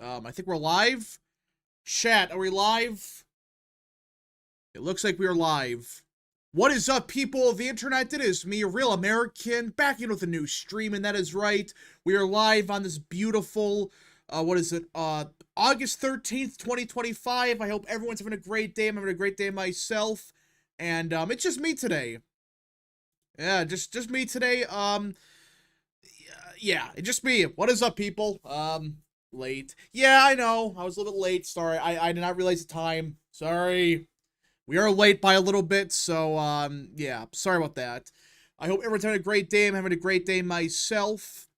I think we're live. Chat, are we live? It looks like we are live. What is up, people of the internet? It is me, a real American, back in with a new stream, and that is right. We are live on this beautiful, what is it, August 13th, 2025. I hope everyone's having a great day. I'm having a great day myself, and, it's just me today. Yeah, just me today. Yeah, just me. What is up, people? Late. Yeah, I know. I was a little bit late. Sorry. I did not realize the time. Sorry. We are late by a little bit, so, yeah. Sorry about that. I hope everyone's having a great day. I'm having a great day myself.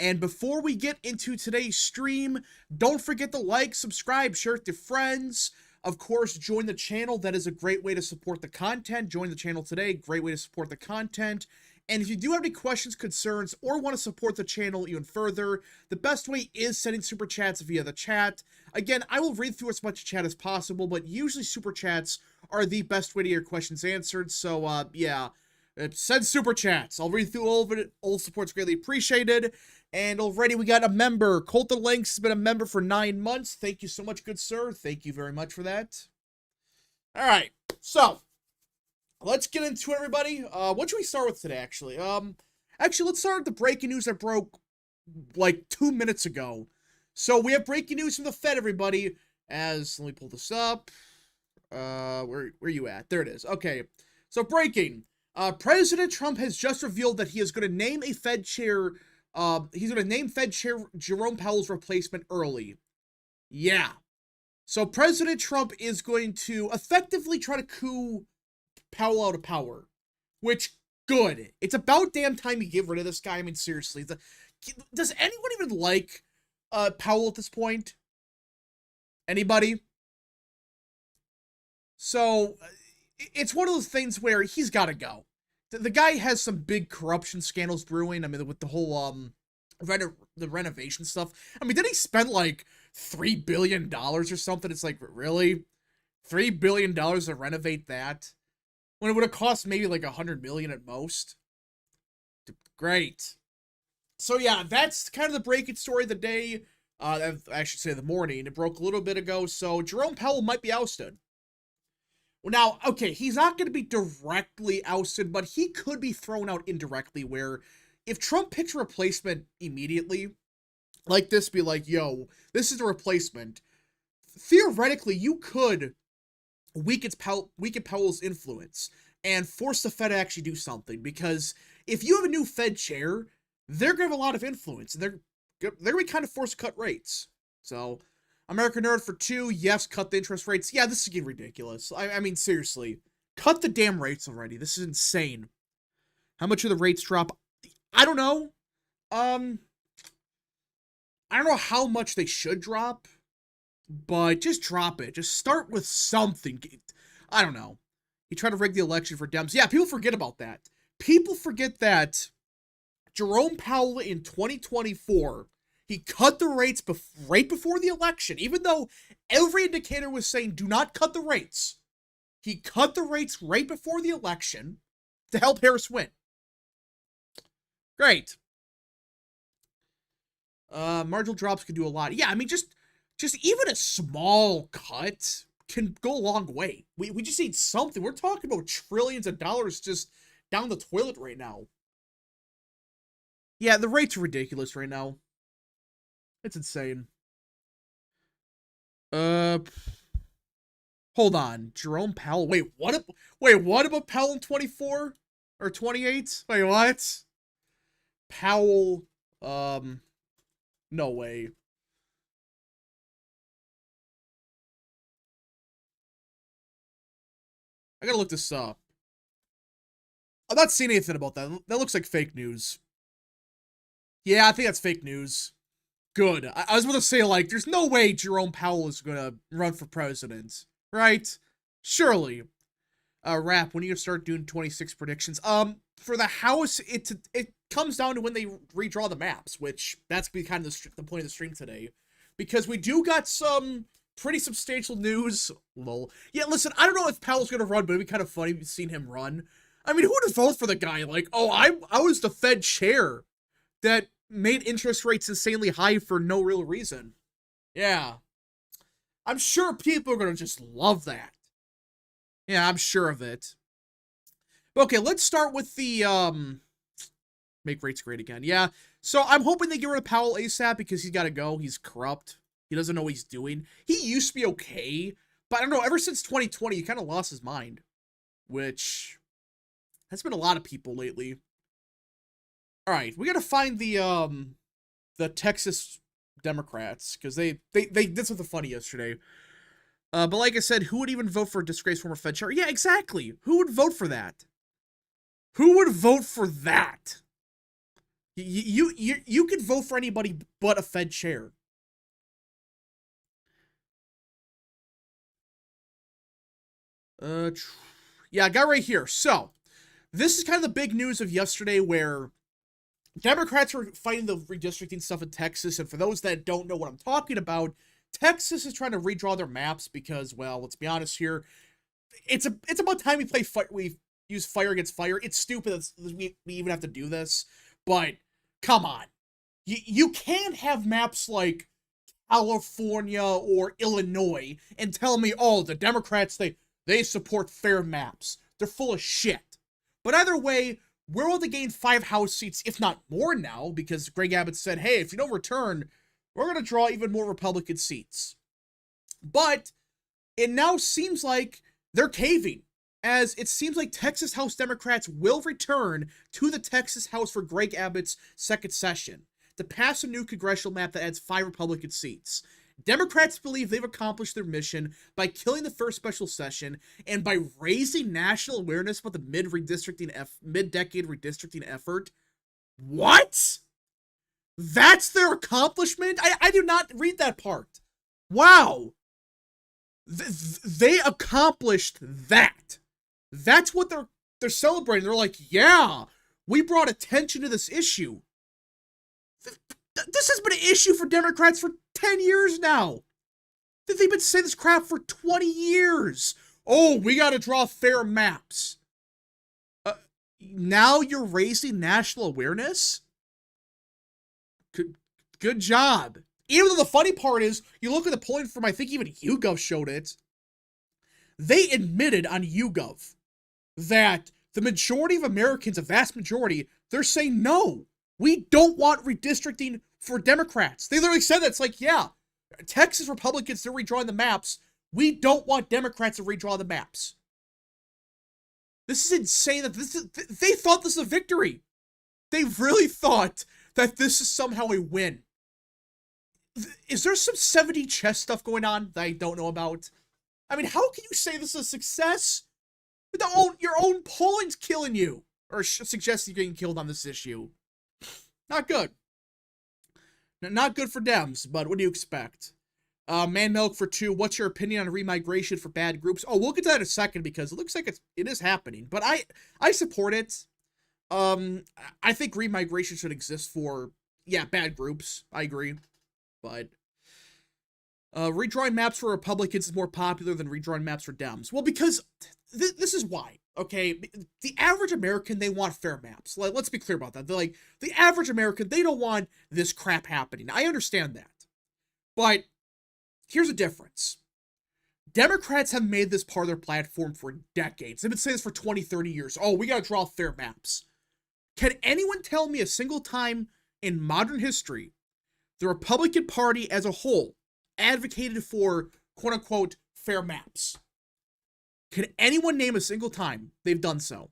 And before we get into today's stream, don't forget to like, subscribe, share it to friends. Of course, join the channel. That is a great way to support the content. Join the channel today. Great way to support the content. And if you do have any questions, concerns, or want to support the channel even further, the best way is sending super chats via the chat. Again, I will read through as much chat as possible, but usually super chats are the best way to get your questions answered. So, yeah, send super chats. I'll read through all of it. All support's greatly appreciated. And already we got a member. Colton Links has been a member for 9 months. Thank you so much, good sir. Thank you very much for that. All right, so let's get into it, everybody. What should we start with today, actually? Actually, let's start with the breaking news that broke like 2 minutes ago. So we have breaking news from the Fed, everybody. Let me pull this up. Where you at? There it is. Okay, so breaking. President Trump has just revealed that he is going to name a Fed chair. He's going to name Fed Chair Jerome Powell's replacement early. Yeah. So President Trump is going to effectively try to coup Powell out of power. Which, good. It's about damn time you get rid of this guy. I mean, seriously. Does anyone even like Powell at this point? Anybody? So, it's one of those things where he's got to go. The guy has some big corruption scandals brewing. I mean, with the whole the renovation stuff. I mean, did he spend like $3 billion or something? It's like, really? $3 billion to renovate that? When it would have cost maybe like $100 million at most? Great. So yeah, that's kind of the breaking story of the day. I should say the morning. It broke a little bit ago. So Jerome Powell might be ousted. Well, now, okay, he's not going to be directly ousted, but he could be thrown out indirectly, where if Trump picks a replacement immediately, like this, be like, yo, this is a replacement, theoretically, you could weaken Powell's influence and force the Fed to actually do something, because if you have a new Fed chair, they're going to have a lot of influence, and they're going to be kind of forced to cut rates. So, American Nerd for 2, yes, cut the interest rates. Yeah, this is getting ridiculous. I mean, seriously. Cut the damn rates already. This is insane. How much of the rates drop? I don't know. I don't know how much they should drop, but just drop it. Just start with something. I don't know. He tried to rig the election for Dems. Yeah, people forget about that. People forget that Jerome Powell in 2024, he cut the rates right before the election, even though every indicator was saying do not cut the rates. He cut the rates right before the election to help Harris win. Great. Marginal drops could do a lot. Yeah, I mean, just even a small cut can go a long way. We just need something. We're talking about trillions of dollars just down the toilet right now. Yeah, the rates are ridiculous right now. It's insane. Hold on. Jerome Powell. Wait, what about Powell in 24? Or 28? Wait, what? Powell, no way. I gotta look this up. I'm not seeing anything about that. That looks like fake news. Yeah, I think that's fake news. Good. I was about to say, like, there's no way Jerome Powell is gonna run for president, right? Surely. Rap, when are you gonna start doing 26 predictions? For the House, it comes down to when they redraw the maps, which that's be kind of the point of the stream today, because we do got some pretty substantial news. Lol. Yeah, listen, I don't know if Powell's gonna run, but it'd be kind of funny seeing him run. I mean, who would vote for the guy? Like, oh, I was the Fed chair that made interest rates insanely high for no real reason. Yeah. I'm sure people are gonna just love that. Yeah, I'm sure of it. Okay, let's start with the, make rates great again. Yeah, so I'm hoping they get rid of Powell ASAP because he's gotta go. He's corrupt. He doesn't know what he's doing. He used to be okay, but I don't know, ever since 2020, he kind of lost his mind, which has been a lot of people lately. All right, we gotta find the Texas Democrats, because they did something funny yesterday. But like I said, who would even vote for a disgraced former Fed chair? Yeah, exactly. Who would vote for that? Who would vote for that? You could vote for anybody but a Fed chair. Yeah, I got right here. So, this is kind of the big news of yesterday where Democrats were fighting the redistricting stuff in Texas, and for those that don't know what I'm talking about, Texas is trying to redraw their maps because, well, let's be honest here, it's about time we use fire against fire. It's stupid that we even have to do this, but come on, you can't have maps like California or Illinois and tell me, oh, the Democrats they support fair maps. They're full of shit. But either way, we're able to gain 5 House seats, if not more now, because Greg Abbott said, hey, if you don't return, we're going to draw even more Republican seats. But it now seems like they're caving, as it seems like Texas House Democrats will return to the Texas House for Greg Abbott's second session to pass a new congressional map that adds 5 Republican seats. Democrats believe they've accomplished their mission by killing the first special session and by raising national awareness about the mid-decade redistricting effort. What? That's their accomplishment? I do not read that part. Wow. They accomplished that. That's what they're celebrating. They're like, yeah, we brought attention to this issue. This has been an issue for Democrats for 10 years now. They've been saying this crap for 20 years. Oh, we gotta draw fair maps. Now you're raising national awareness? Good job. Even though the funny part is, you look at the polling from, I think even YouGov showed it, they admitted on YouGov that the majority of Americans, a vast majority, they're saying no. We don't want redistricting for Democrats. They literally said that. It's like, yeah, Texas Republicans, they're redrawing the maps. We don't want Democrats to redraw the maps. This is insane. They thought this was a victory. They really thought that this is somehow a win. Is there some 7D chess stuff going on that I don't know about? I mean, how can you say this is a success? Your own polling's killing you. Or suggesting you're getting killed on this issue. Not good. Not good for Dems, but what do you expect? Man Milk for 2, what's your opinion on remigration for bad groups? Oh, we'll get to that in a second because it looks like it is happening. But I support it. I think remigration should exist for, yeah, bad groups. I agree. But redrawing maps for Republicans is more popular than redrawing maps for Dems. Well, because this is why. Okay, the average American, they want fair maps. Let's be clear about that. They're like, the average American, they don't want this crap happening. I understand that. But here's the difference. Democrats have made this part of their platform for decades. They've been saying this for 20, 30 years. Oh, we gotta draw fair maps. Can anyone tell me a single time in modern history the Republican Party as a whole advocated for, quote-unquote, fair maps? Can anyone name a single time they've done so?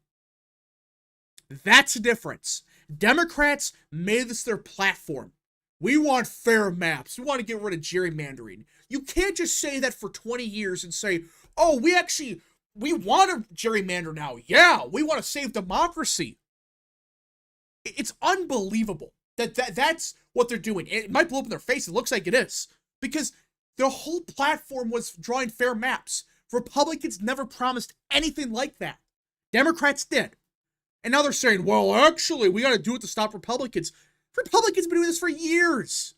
That's the difference. Democrats made this their platform. We want fair maps. We want to get rid of gerrymandering. You can't just say that for 20 years and say, oh, we want to gerrymander now. Yeah, we want to save democracy. It's unbelievable that's what they're doing. It might blow up in their face. It looks like it is. Because their whole platform was drawing fair maps. Republicans never promised anything like that. Democrats did. And now they're saying, well, actually, we got to do it to stop Republicans. Republicans have been doing this for years.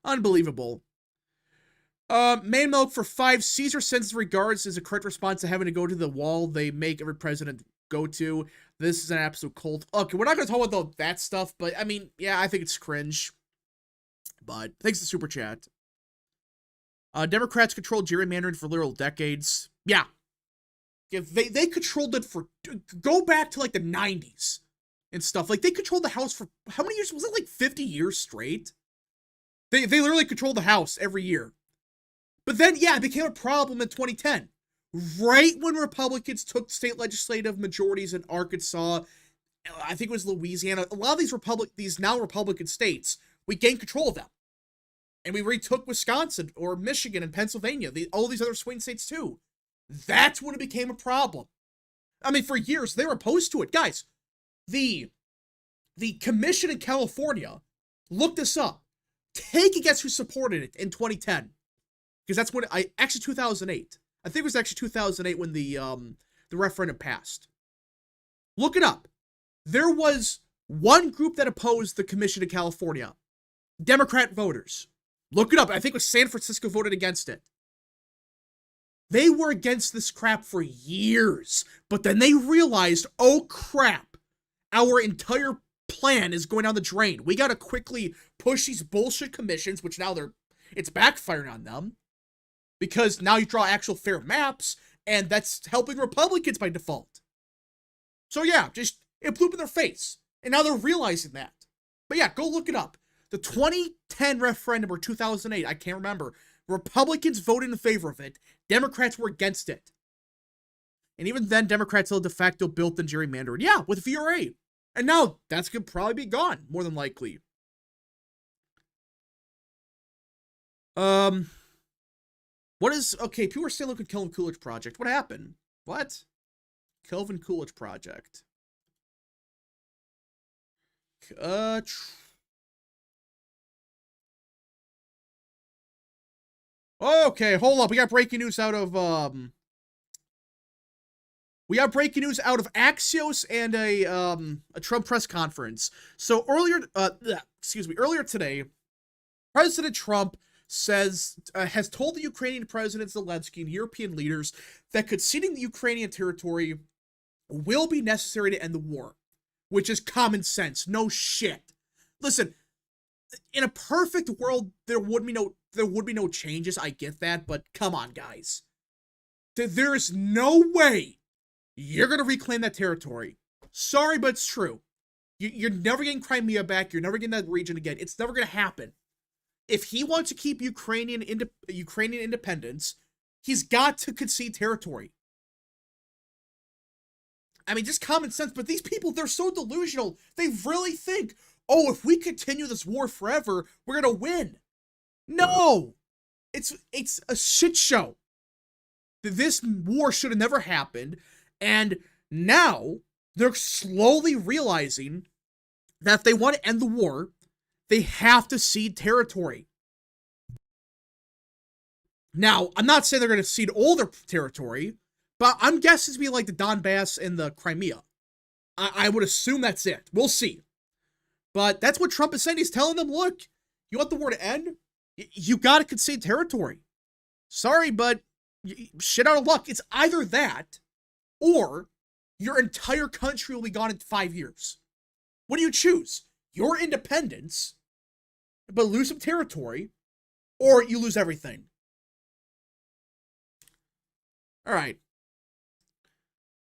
Unbelievable. Man Milk for 5. Caesar sends regards is a correct response to having to go to the wall they make every president go to. This is an absolute cult. Okay, we're not going to talk about that stuff, but I mean, yeah, I think it's cringe. but thanks to Super Chat. Democrats controlled gerrymandering for literal decades. Yeah. They controlled it for, go back to like the 90s and stuff. Like, they controlled the House for, how many years? Was it like 50 years straight? They literally controlled the House every year. But then, yeah, it became a problem in 2010. Right when Republicans took state legislative majorities in Arkansas, I think it was Louisiana, a lot of these now Republican states, we gained control of them. And we retook Wisconsin or Michigan and Pennsylvania, all these other swing states too. That's when it became a problem. I mean, for years, they were opposed to it. Guys, the commission in California, look this up. Take a guess who supported it in 2010. Because that's when, 2008. I think it was actually 2008 when the referendum passed. Look it up. There was one group that opposed the commission in California. Democrat voters. Look it up. I think it was San Francisco voted against it. They were against this crap for years. But then they realized, oh crap, our entire plan is going down the drain. We gotta quickly push these bullshit commissions, which now it's backfiring on them. Because now you draw actual fair maps, and that's helping Republicans by default. So yeah, just, it blew up in their face. And now they're realizing that. But yeah, go look it up. The 2010 referendum, or 2008, I can't remember, Republicans voted in favor of it. Democrats were against it. And even then, Democrats still de facto built in gerrymandering. Yeah, with VRA. And now, that's going to probably be gone, more than likely. Okay, people are still looking at Kelvin Coolidge Project. What happened? What? Kelvin Coolidge Project. Okay, hold up. We got breaking news out of, Axios and a Trump press conference. So earlier today, President Trump has told the Ukrainian President Zelensky and European leaders that conceding the Ukrainian territory will be necessary to end the war, which is common sense. No shit. Listen, in a perfect world, there would be no changes. I get that, but come on, guys. There is no way you're gonna reclaim that territory. Sorry, but it's true. You're never getting Crimea back. You're never getting that region again. It's never gonna happen. If he wants to keep Ukrainian independence, he's got to concede territory. I mean, just common sense, but these people, they're so delusional. They really think, oh, if we continue this war forever, we're going to win. No! It's a shit show. This war should have never happened, and now they're slowly realizing that if they want to end the war, they have to cede territory. Now, I'm not saying they're going to cede all their territory, but I'm guessing it's going to be like the Donbass and the Crimea. I would assume that's it. We'll see. But that's what Trump is saying. He's telling them, look, you want the war to end? You got to concede territory. Sorry, but shit out of luck. It's either that, or your entire country will be gone in 5 years. What do you choose? Your independence, but lose some territory, or you lose everything. All right.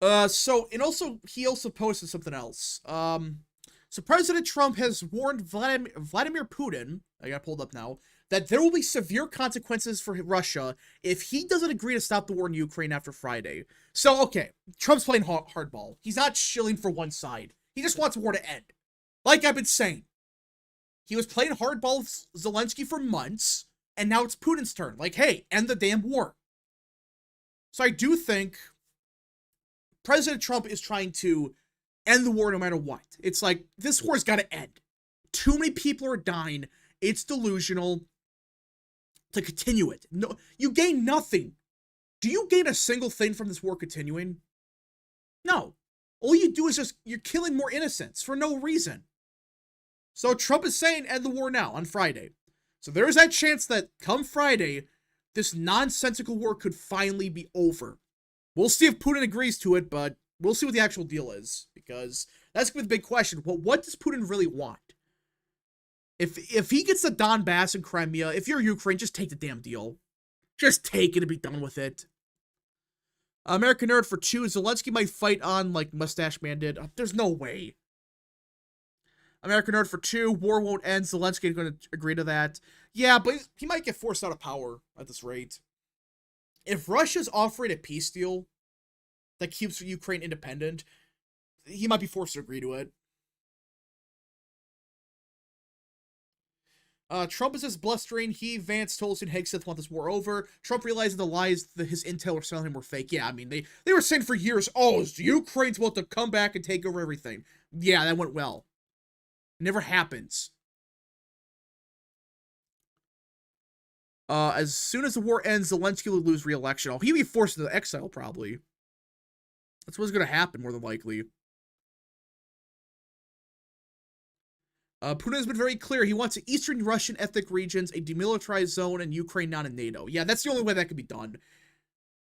He also posted something else. So President Trump has warned Vladimir Putin, I got pulled up now, that there will be severe consequences for Russia if he doesn't agree to stop the war in Ukraine after Friday. So, okay, Trump's playing hardball. He's not chilling for one side. He just wants the war to end. Like I've been saying. He was playing hardball with Zelensky for months, and now it's Putin's turn. Like, hey, end the damn war. So I do think President Trump is trying to end the war no matter what. It's like, this war's got to end. Too many people are dying. It's delusional to continue it. No, you gain nothing. Do you gain a single thing from this war continuing? No. All you do is just, you're killing more innocents for no reason. So Trump is saying end the war now on Friday. So there is that chance that come Friday, this nonsensical war could finally be over. We'll see if Putin agrees to it, but we'll see what the actual deal is, because that's going to be the big question. Well, what does Putin really want? If he gets the Donbass and Crimea, if you're Ukraine, just take the damn deal. Just take it and be done with it. American Nerd for 2, Zelensky might fight on like Mustache Man did. There's no way. American Nerd for 2, war won't end. Zelensky is going to agree to that. Yeah, but he might get forced out of power at this rate. If Russia's offering a peace deal that keeps Ukraine independent, he might be forced to agree to it. Trump is just blustering. He, Vance, Tolson, Hegseth want this war over. Trump realizing the lies that his intel were selling him were fake. Yeah, I mean, they were saying for years, oh, Ukraine's about to come back and take over everything. Yeah, that went well. Never happens. As soon as the war ends, Zelensky will lose re-election. Oh, he'll be forced into exile, probably. That's what's going to happen, more than likely. Putin has been very clear. He wants Eastern Russian ethnic regions, a demilitarized zone, and Ukraine not in NATO. Yeah, that's the only way that could be done.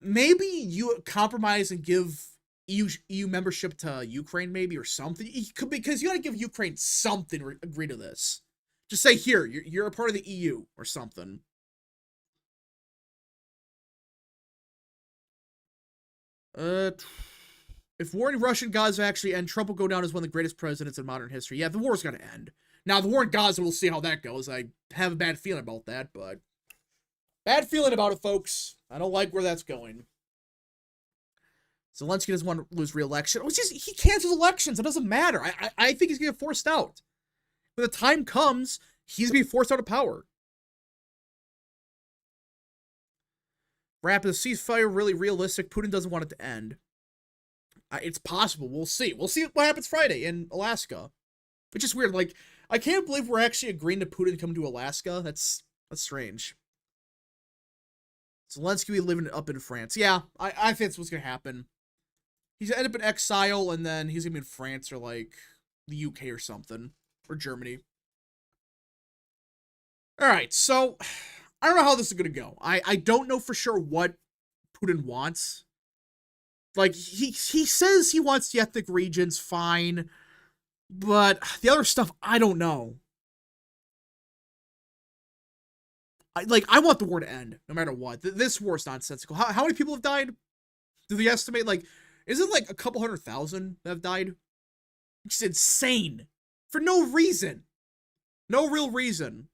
Maybe you compromise and give EU membership to Ukraine, maybe, or something. Because you got to give Ukraine something. Agree to this. Just say, here, you're a part of the EU, or something. If war in Russia and Gaza actually end, Trump will go down as one of the greatest presidents in modern history. Yeah, the war's gonna end. Now, the war in Gaza, we'll see how that goes. I have a bad feeling about that, but... Bad feeling about it, folks. I don't like where that's going. Zelensky doesn't want to lose re-election. He cancels elections. It doesn't matter. I think he's going to get forced out. When the time comes, he's going to be forced out of power. Rapid, the ceasefire really realistic? Putin doesn't want it to end. It's possible. We'll see. We'll see what happens Friday in Alaska. Which is weird. Like, I can't believe we're actually agreeing to Putin to come to Alaska. That's strange. Zelensky will be living up in France. Yeah, I think that's what's going to happen. He's going to end up in exile, and then he's going to be in France or, like, the UK or something. Or Germany. Alright, so... I don't know how this is going to go. I don't know for sure what Putin wants. Like, he says he wants the ethnic regions, fine. But the other stuff, I don't know. I want the war to end, no matter what. This war is nonsensical. How many people have died? Do they estimate, like, is it like a couple 100,000 that have died? It's insane. For no reason. No real reason.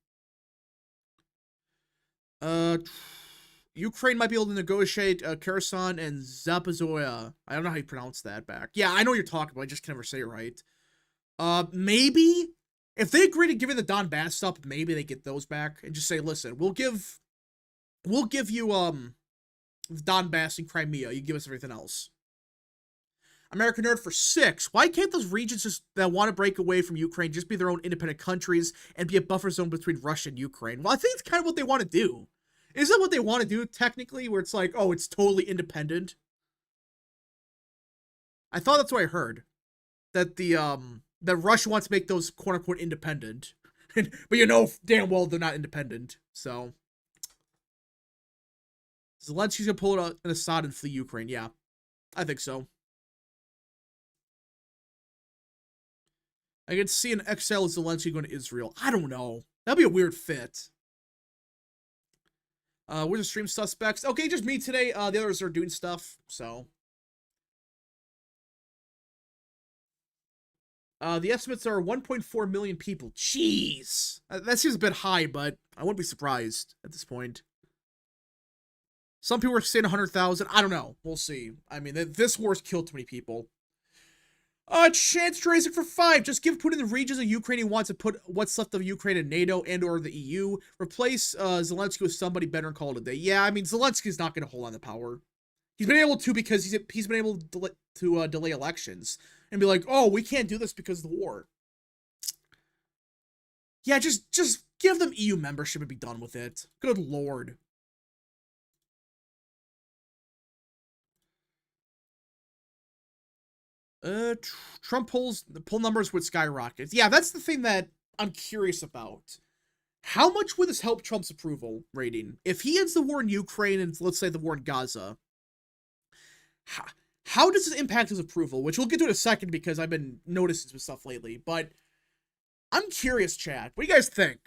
Ukraine might be able to negotiate Kherson and Zaporizhzhia. I don't know how you pronounce that back. Yeah, I know what you're talking about. I just can never say it right. Maybe if they agree to giving the Donbass stuff, maybe they get those back and just say, listen, we'll give you Donbass and Crimea. You give us everything else. American Nerd for 6. Why can't those regions just that want to break away from Ukraine just be their own independent countries and be a buffer zone between Russia and Ukraine? Well, I think it's kind of what they want to do. Is that what they want to do, technically, where it's like, oh, it's totally independent? I thought that's what I heard. That that Russia wants to make those quote-unquote independent. But you know damn well they're not independent, so... Zelensky's gonna pull out an Assad and flee Ukraine, yeah. I think so. I can see an exile of Zelensky going to Israel. I don't know. That'd be a weird fit. Where's the stream suspects? Okay, just me today. The others are doing stuff, so. The estimates are 1.4 million people. Jeez. That seems a bit high, but I wouldn't be surprised at this point. Some people are saying 100,000. I don't know. We'll see. I mean, this war's killed too many people. Chance Tracing for 5. Just give Putin the regions of Ukraine he wants to put what's left of Ukraine in NATO and or the EU. Replace Zelensky with somebody better and call it a day. Yeah, I mean, Zelensky's not going to hold on to power. He's been able to because he's been able to delay elections and be like, oh, we can't do this because of the war. Yeah, just give them EU membership and be done with it. Good lord. Trump poll numbers would skyrocket. Yeah, that's the thing that I'm curious about. How much would this help Trump's approval rating? If he ends the war in Ukraine and let's say the war in Gaza, how does this impact his approval? Which we'll get to in a second because I've been noticing some stuff lately. But I'm curious, chat. What do you guys think?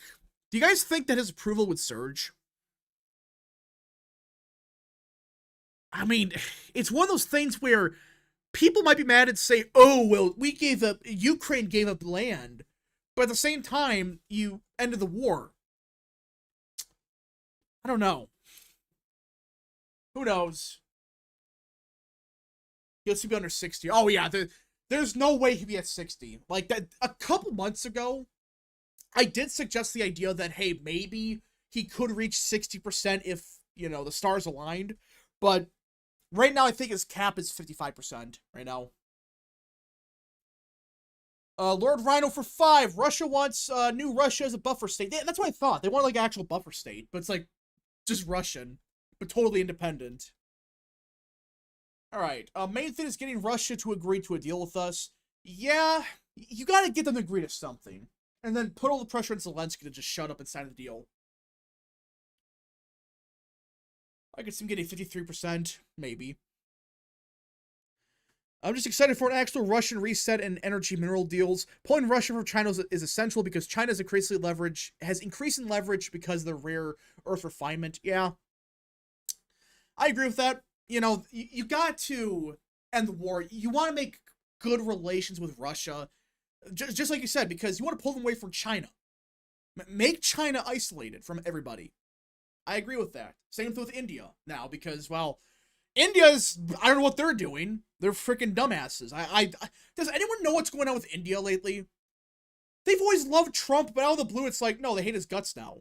Do you guys think that his approval would surge? I mean, it's one of those things where people might be mad and say, oh, well, Ukraine gave up land, but at the same time, you ended the war. I don't know. Who knows? He'll still be under 60. Oh, yeah, there's no way he'd be at 60. Like, that a couple months ago, I did suggest the idea that, hey, maybe he could reach 60% if, the stars aligned, but right now, I think his cap is 55% right now. Lord Rhino for 5. Russia wants new Russia as a buffer state. That's what I thought. They want like actual buffer state, but it's like just Russian, but totally independent. All right. Main thing is getting Russia to agree to a deal with us. Yeah, you got to get them to agree to something, and then put all the pressure on Zelensky to just shut up and sign the deal. I could see him getting 53%, maybe. I'm just excited for an actual Russian reset and energy mineral deals. Pulling Russia from China is essential because China has increasing leverage because of the rare earth refinement. Yeah, I agree with that. You got to end the war. You want to make good relations with Russia, just like you said, because you want to pull them away from China. Make China isolated from everybody. I agree with that. Same thing with India now, because, well, India's, I don't know what they're doing. They're freaking dumbasses. Does anyone know what's going on with India lately? They've always loved Trump, but out of the blue, it's like, no, they hate his guts now.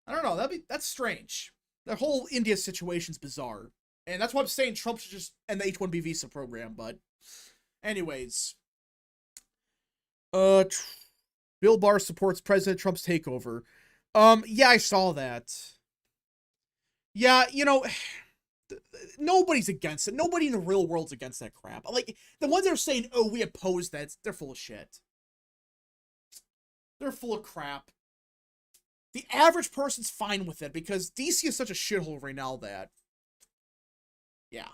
I don't know. That's strange. That whole India situation's bizarre. And that's why I'm saying Trump should just end the H-1B visa program, but anyways. Bill Barr supports President Trump's takeover. Yeah, I saw that. Yeah, nobody's against it. Nobody in the real world's against that crap. Like, the ones that are saying, oh, we oppose that, they're full of shit. They're full of crap. The average person's fine with it because DC is such a shithole right now that, yeah.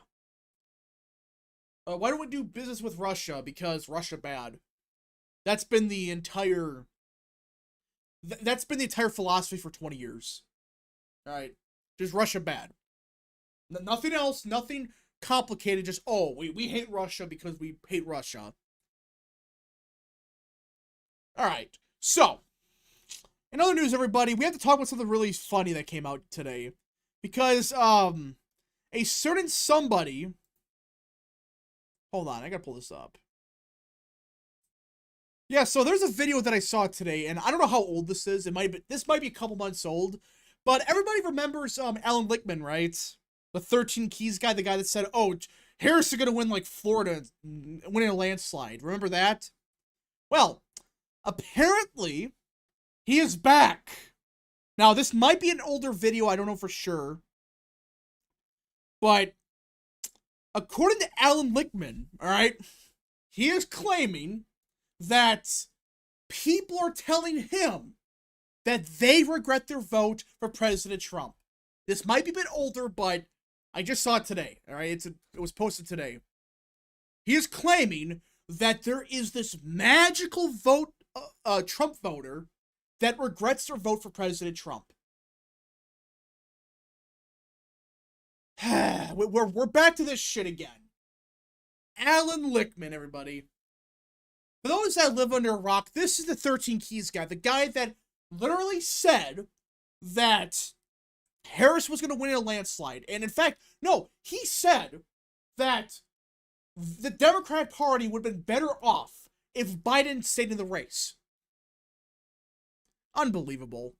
Why don't we do business with Russia? Because Russia bad. That's been the entire philosophy for 20 years. All right. Just Russia bad. Nothing else, nothing complicated. Just, oh, we hate Russia because we hate Russia. All right. So, in other news, everybody, we have to talk about something really funny that came out today. Because, a certain somebody... Hold on, I gotta pull this up. Yeah, so there's a video that I saw today, and I don't know how old this is. This might be a couple months old. But everybody remembers Alan Lichtman, right? The 13 Keys guy, the guy that said, oh, Harris is going to win, like, Florida, winning a landslide. Remember that? Well, apparently, he is back. Now, this might be an older video. I don't know for sure. But, according to Alan Lichtman, all right, he is claiming that people are telling him that they regret their vote for President Trump. This might be a bit older, but I just saw it today, all right? It was posted today. He is claiming that there is this magical Trump voter that regrets their vote for President Trump. We're back to this shit again. Alan Lichtman, everybody. For those that live under a rock, this is the 13 Keys guy, the guy that literally said that Harris was going to win in a landslide. And in fact, no, he said that the Democrat Party would have been better off if Biden stayed in the race. Unbelievable.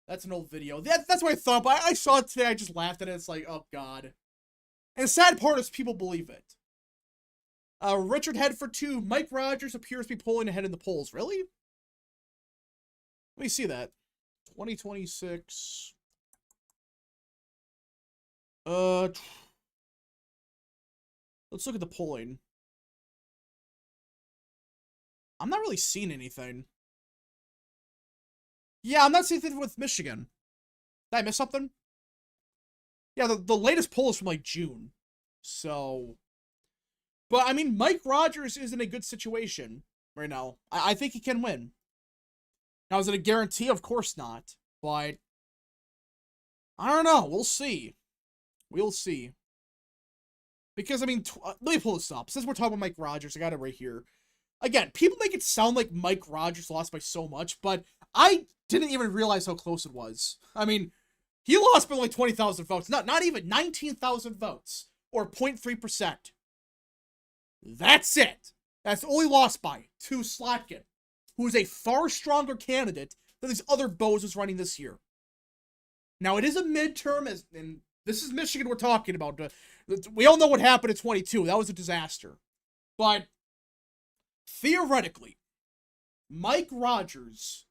That's an old video. That's what I thought, but I saw it today. I just laughed at it. It's like, oh, God. And the sad part is people believe it. Richard Headford 2. Mike Rogers appears to be pulling ahead in the polls. Really? Let me see that. 2026. Let's look at the polling. I'm not really seeing anything. Yeah, I'm not seeing anything with Michigan. Did I miss something? Yeah, the latest poll is from, like, June. So, But, I mean, Mike Rogers is in a good situation right now. I think he can win. Now, is it a guarantee? Of course not. But, I don't know. We'll see. We'll see. Because, I mean, let me pull this up. Since we're talking about Mike Rogers, I got it right here. Again, people make it sound like Mike Rogers lost by so much, but I didn't even realize how close it was. I mean, he lost by like 20,000 votes. Not even 19,000 votes, or 0.3%. That's it. That's only lost by to Slotkin, who is a far stronger candidate than these other bozos running this year. Now, it is a midterm, and this is Michigan we're talking about. We all know what happened in 22. That was a disaster. But theoretically, Mike Rogers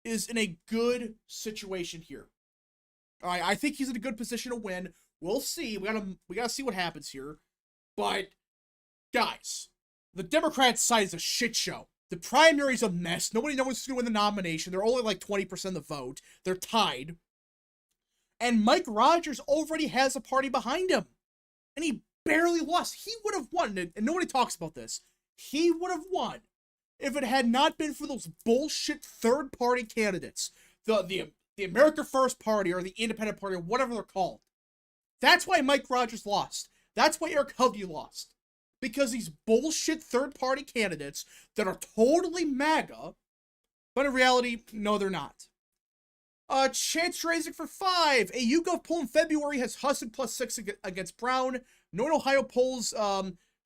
is in a good situation here. All right, I think he's in a good position to win. We'll see. We gotta see what happens here. But guys, the Democrats' side is a shit show. The primary's a mess. Nobody knows who's going to win the nomination. They're only like 20% of the vote. They're tied. And Mike Rogers already has a party behind him. And he barely lost. He would have won, and nobody talks about this. He would have won if it had not been for those bullshit third-party candidates. The America First Party or the Independent Party or whatever they're called. That's why Mike Rogers lost. That's why Eric Hovey lost. Because these bullshit third-party candidates that are totally MAGA, but in reality, no, they're not. Chance raising for 5. A YouGov poll in February has Husted +6 against Brown. Northern Ohio polls,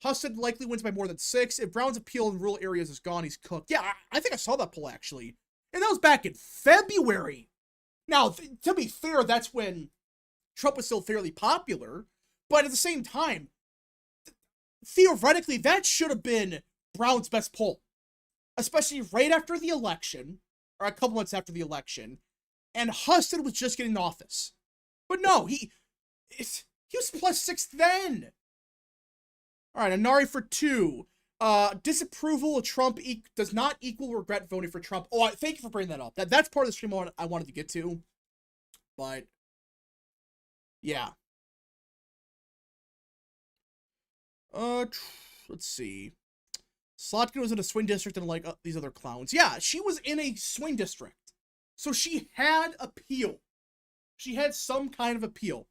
Husted likely wins by more than 6. If Brown's appeal in rural areas is gone, he's cooked. Yeah, I think I saw that poll, actually. And that was back in February. Now, to be fair, that's when Trump was still fairly popular. But at the same time, theoretically, that should have been Brown's best poll. Especially right after the election, or a couple months after the election. And Husted was just getting in office. But no, he was +6 then. Alright, Anari for 2. Disapproval of Trump does not equal regret voting for Trump. Oh, thank you for bringing that up. That's part of the stream I wanted to get to. But, yeah. Let's see. Slotkin was in a swing district and like these other clowns. Yeah, she was in a swing district. So she had appeal. She had some kind of appeal.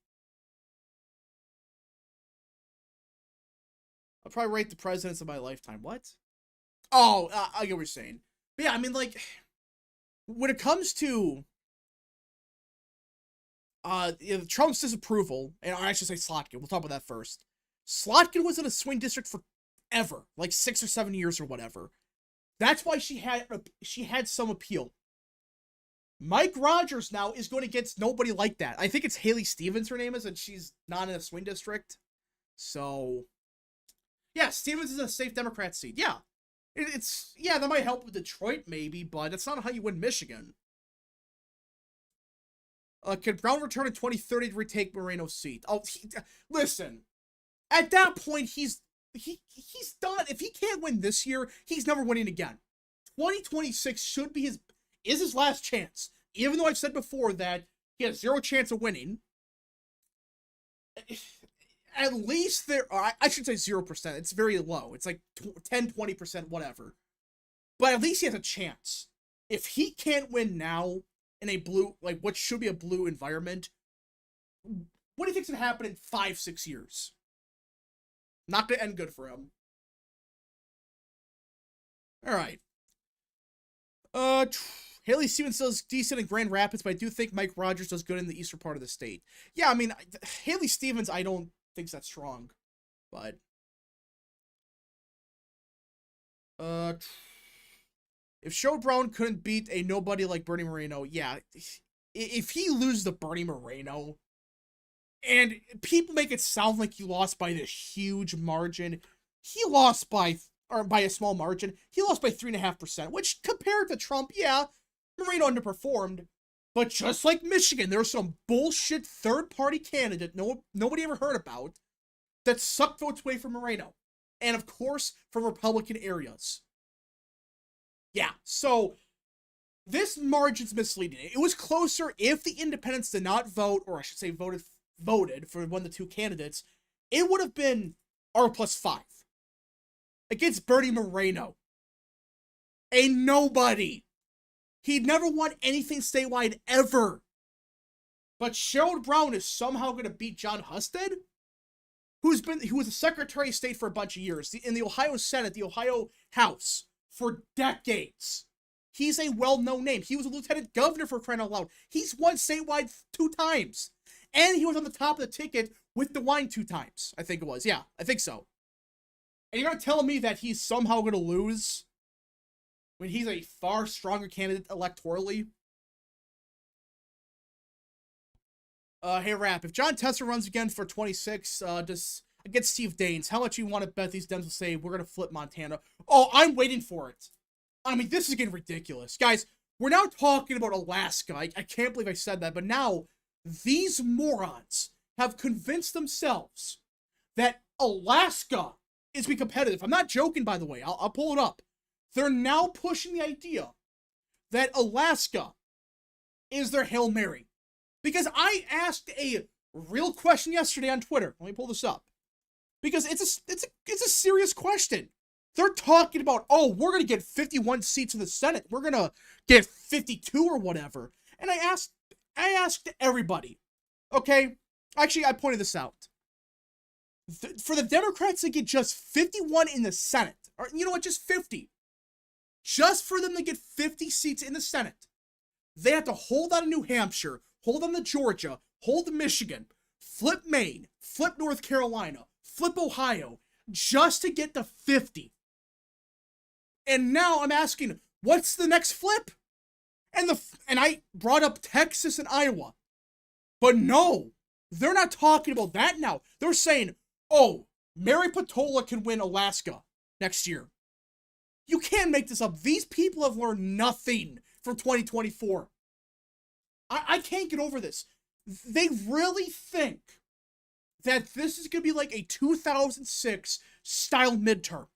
I'll probably rate the presidents of my lifetime. What? Oh, I get what you're saying. But yeah, I mean, like, when it comes to Trump's disapproval, and I should say Slotkin, we'll talk about that first. Slotkin was in a swing district forever, like 6 or 7 years or whatever. That's why she had some appeal. Mike Rogers now is going against nobody like that. I think it's Haley Stevens, her name is, and she's not in a swing district. So, yeah, Stevens is a safe Democrat seat. Yeah. Yeah, that might help with Detroit, maybe, but that's not how you win Michigan. Can Brown return in 2030 to retake Moreno's seat? Oh, listen. At that point, he's done. If he can't win this year, he's never winning again. 2026 should be his last chance. Even though I've said before that he has 0 chance of winning. At least I should say 0%. It's very low. It's like 10, 20%, whatever. But at least he has a chance. If he can't win now in a blue, like what should be a blue environment, what do you think's gonna happen in 5, 6 years? Not gonna end good for him. Alright. Haley Stevens does decent in Grand Rapids, but I do think Mike Rogers does good in the eastern part of the state. Yeah, I mean, Haley Stevens, I don't think that's strong. But if Sherrod Brown couldn't beat a nobody like Bernie Moreno, yeah, if he loses to Bernie Moreno, and people make it sound like he lost by this huge margin, he lost by a small margin. He lost by 3.5%, which compared to Trump, yeah, Moreno underperformed. But just like Michigan, there's some bullshit third-party candidate nobody ever heard about that sucked votes away from Moreno. And of course, from Republican areas. Yeah, so this margin's misleading. It was closer if the independents did not vote, or I should say voted for one of the two candidates. It would have been R+5. against Bernie Moreno. A nobody. He'd never won anything statewide ever. But Sherrod Brown is somehow going to beat John Husted, who was a Secretary of State for a bunch of years, in the Ohio Senate, the Ohio House, for decades. He's a well-known name. He was a lieutenant governor, for crying out loud. He's won statewide 2 times. And he was on the top of the ticket with DeWine 2 times, I think it was. Yeah, I think so. And you're going to tell me that he's somehow going to lose when he's a far stronger candidate electorally? Hey, Rap, if John Tester runs again for 26, against Steve Daines, how much you want to bet these Dems will say, we're going to flip Montana? Oh, I'm waiting for it. I mean, this is getting ridiculous. Guys, we're now talking about Alaska. I can't believe I said that, but now these morons have convinced themselves that Alaska is being competitive. I'm not joking, by the way. I'll pull it up. They're now pushing the idea that Alaska is their Hail Mary. Because I asked a real question yesterday on Twitter. Let me pull this up. Because it's a serious question. They're talking about, oh, we're going to get 51 seats in the Senate. We're going to get 52 or whatever. And I asked everybody. Okay? Actually, I pointed this out. For the Democrats to get just 51 in the Senate, or you know what, just 50. Just for them to get 50 seats in the Senate, they have to hold on to New Hampshire, hold on to Georgia, hold to Michigan, flip Maine, flip North Carolina, flip Ohio, just to get to 50. And now I'm asking, what's the next flip? And I brought up Texas and Iowa. But no, they're not talking about that now. They're saying, oh, Mary Patola can win Alaska next year. You can't make this up. These people have learned nothing from 2024. I can't get over this. They really think that this is going to be like a 2006 style midterm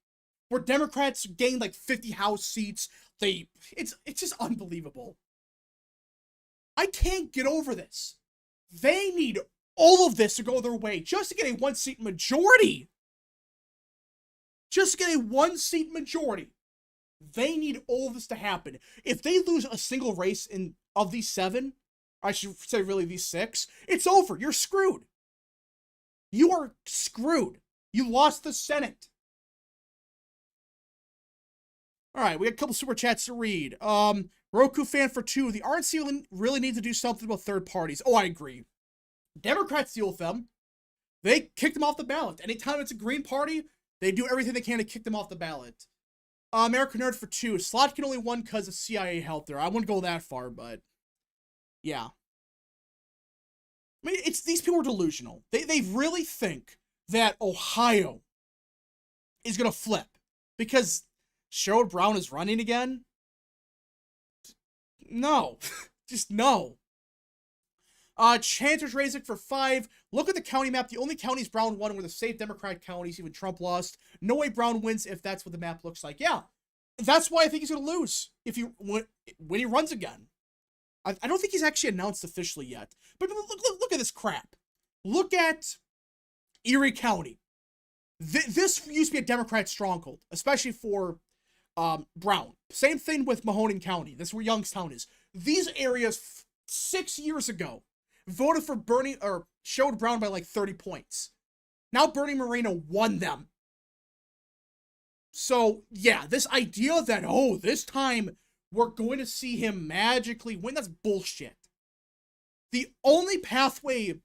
where Democrats gain like 50 House seats. It's just unbelievable. I can't get over this. They need all of this to go their way just to get a 1-seat majority. Just to get a 1-seat majority. They need all of this to happen. If they lose a single race of these 7, I should say really these 6, it's over. You're screwed. You are screwed. You lost the Senate. All right, we got a couple super chats to read. Roku fan for 2. The RNC really needs to do something about third parties. Oh, I agree. Democrats deal with them. They kick them off the ballot. Anytime it's a Green Party, they do everything they can to kick them off the ballot. American Nerd for 2. Slotkin only won because the CIA helped her. I wouldn't go that far, but yeah. I mean, these people are delusional. They really think that Ohio is going to flip because Sherrod Brown is running again. No. Just no. Chancellor's Razik for 5. Look at the county map. The only counties Brown won were the safe Democratic counties. Even Trump lost. No way Brown wins if that's what the map looks like. Yeah, that's why I think he's going to lose when he runs again. I don't think he's actually announced officially yet. But look at this crap. Look at Erie County. This used to be a Democrat stronghold, especially for Brown. Same thing with Mahoning County. That's where Youngstown is. These areas 6 years ago voted for Sherrod Brown by like 30 points. Now Bernie Moreno won them. So, yeah, this idea that, oh, this time we're going to see him magically win, that's bullshit. The only pathway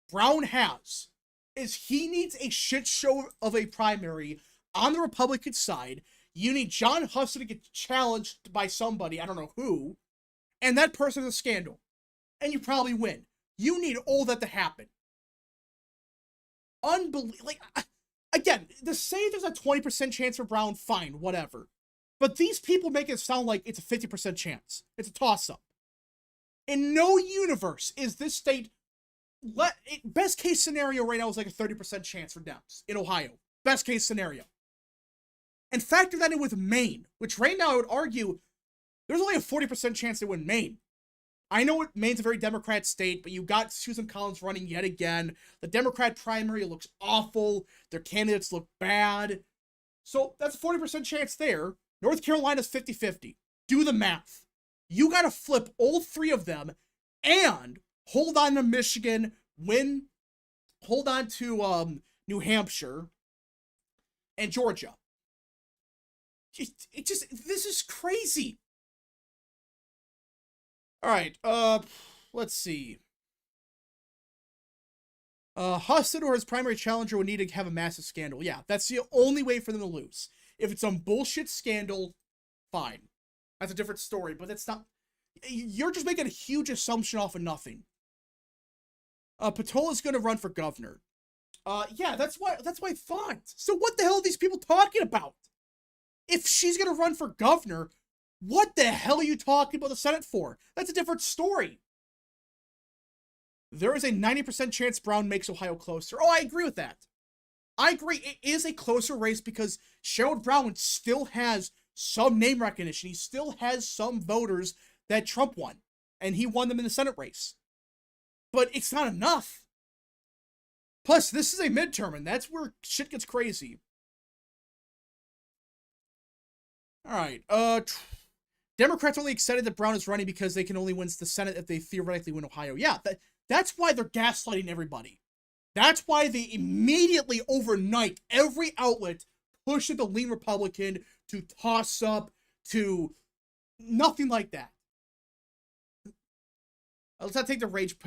Brown has is he needs a shit show of a primary on the Republican side. You need John Huston to get challenged by somebody, I don't know who, and that person is a scandal. And you probably win. You need all that to happen. Unbelievable. Again, to say there's a 20% chance for Brown, fine, whatever. But these people make it sound like it's a 50% chance. It's a toss-up. In no universe is this state... Best case scenario right now is like a 30% chance for Dems in Ohio. Best case scenario. And factor that in with Maine, which right now I would argue there's only a 40% chance to win Maine. I know Maine's a very Democrat state, but you got Susan Collins running yet again. The Democrat primary looks awful. Their candidates look bad. So that's a 40% chance there. North Carolina's 50-50. Do the math. You got to flip all three of them and hold on to Michigan, hold on to New Hampshire and Georgia. This is crazy. All right, let's see. Huston or his primary challenger would need to have a massive scandal. Yeah, that's the only way for them to lose. If it's some bullshit scandal, fine. That's a different story, but that's not... You're just making a huge assumption off of nothing. Patola's going to run for governor. Yeah, that's what I thought. So what the hell are these people talking about? If she's going to run for governor, what the hell are you talking about the Senate for? That's a different story. There is a 90% chance Brown makes Ohio closer. Oh, I agree with that. I agree. It is a closer race because Sherrod Brown still has some name recognition. He still has some voters that Trump won, and he won them in the Senate race. But it's not enough. Plus, this is a midterm, and that's where shit gets crazy. All right. Democrats only excited that Brown is running because they can only win the Senate if they theoretically win Ohio. Yeah, that's why they're gaslighting everybody. That's why they immediately, overnight, every outlet pushed the lean Republican to toss up to nothing like that. Let's not take the rage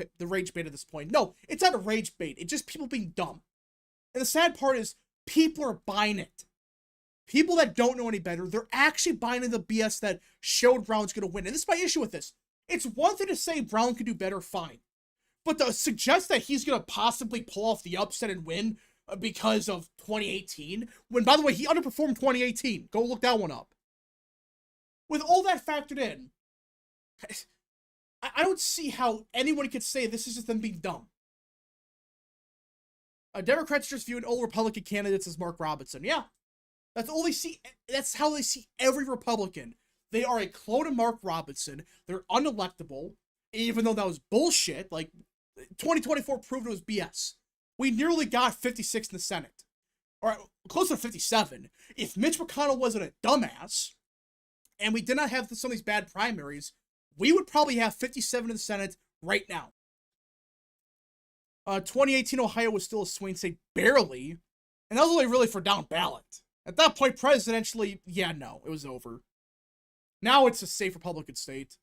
bait at this point. No, it's not a rage bait. It's just people being dumb. And the sad part is people are buying it. People that don't know any better, they're actually buying the BS that showed Brown's going to win. And this is my issue with this. It's one thing to say Brown could do better, fine. But to suggest that he's going to possibly pull off the upset and win because of 2018, when, by the way, he underperformed 2018. Go look that one up. With all that factored in, I don't see how anyone could say this is just them being dumb. Democrats just viewed all Republican candidates as Mark Robinson. Yeah. That's all they see. That's how they see every Republican. They are a clone of Mark Robinson. They're unelectable, even though that was bullshit. Like, 2024 proved it was BS. We nearly got 56 in the Senate. Or close to 57. If Mitch McConnell wasn't a dumbass, and we did not have some of these bad primaries, we would probably have 57 in the Senate right now. 2018 Ohio was still a swing state, barely. And that was only really for down ballot. At that point, presidentially, yeah, no, it was over. Now it's a safe Republican state.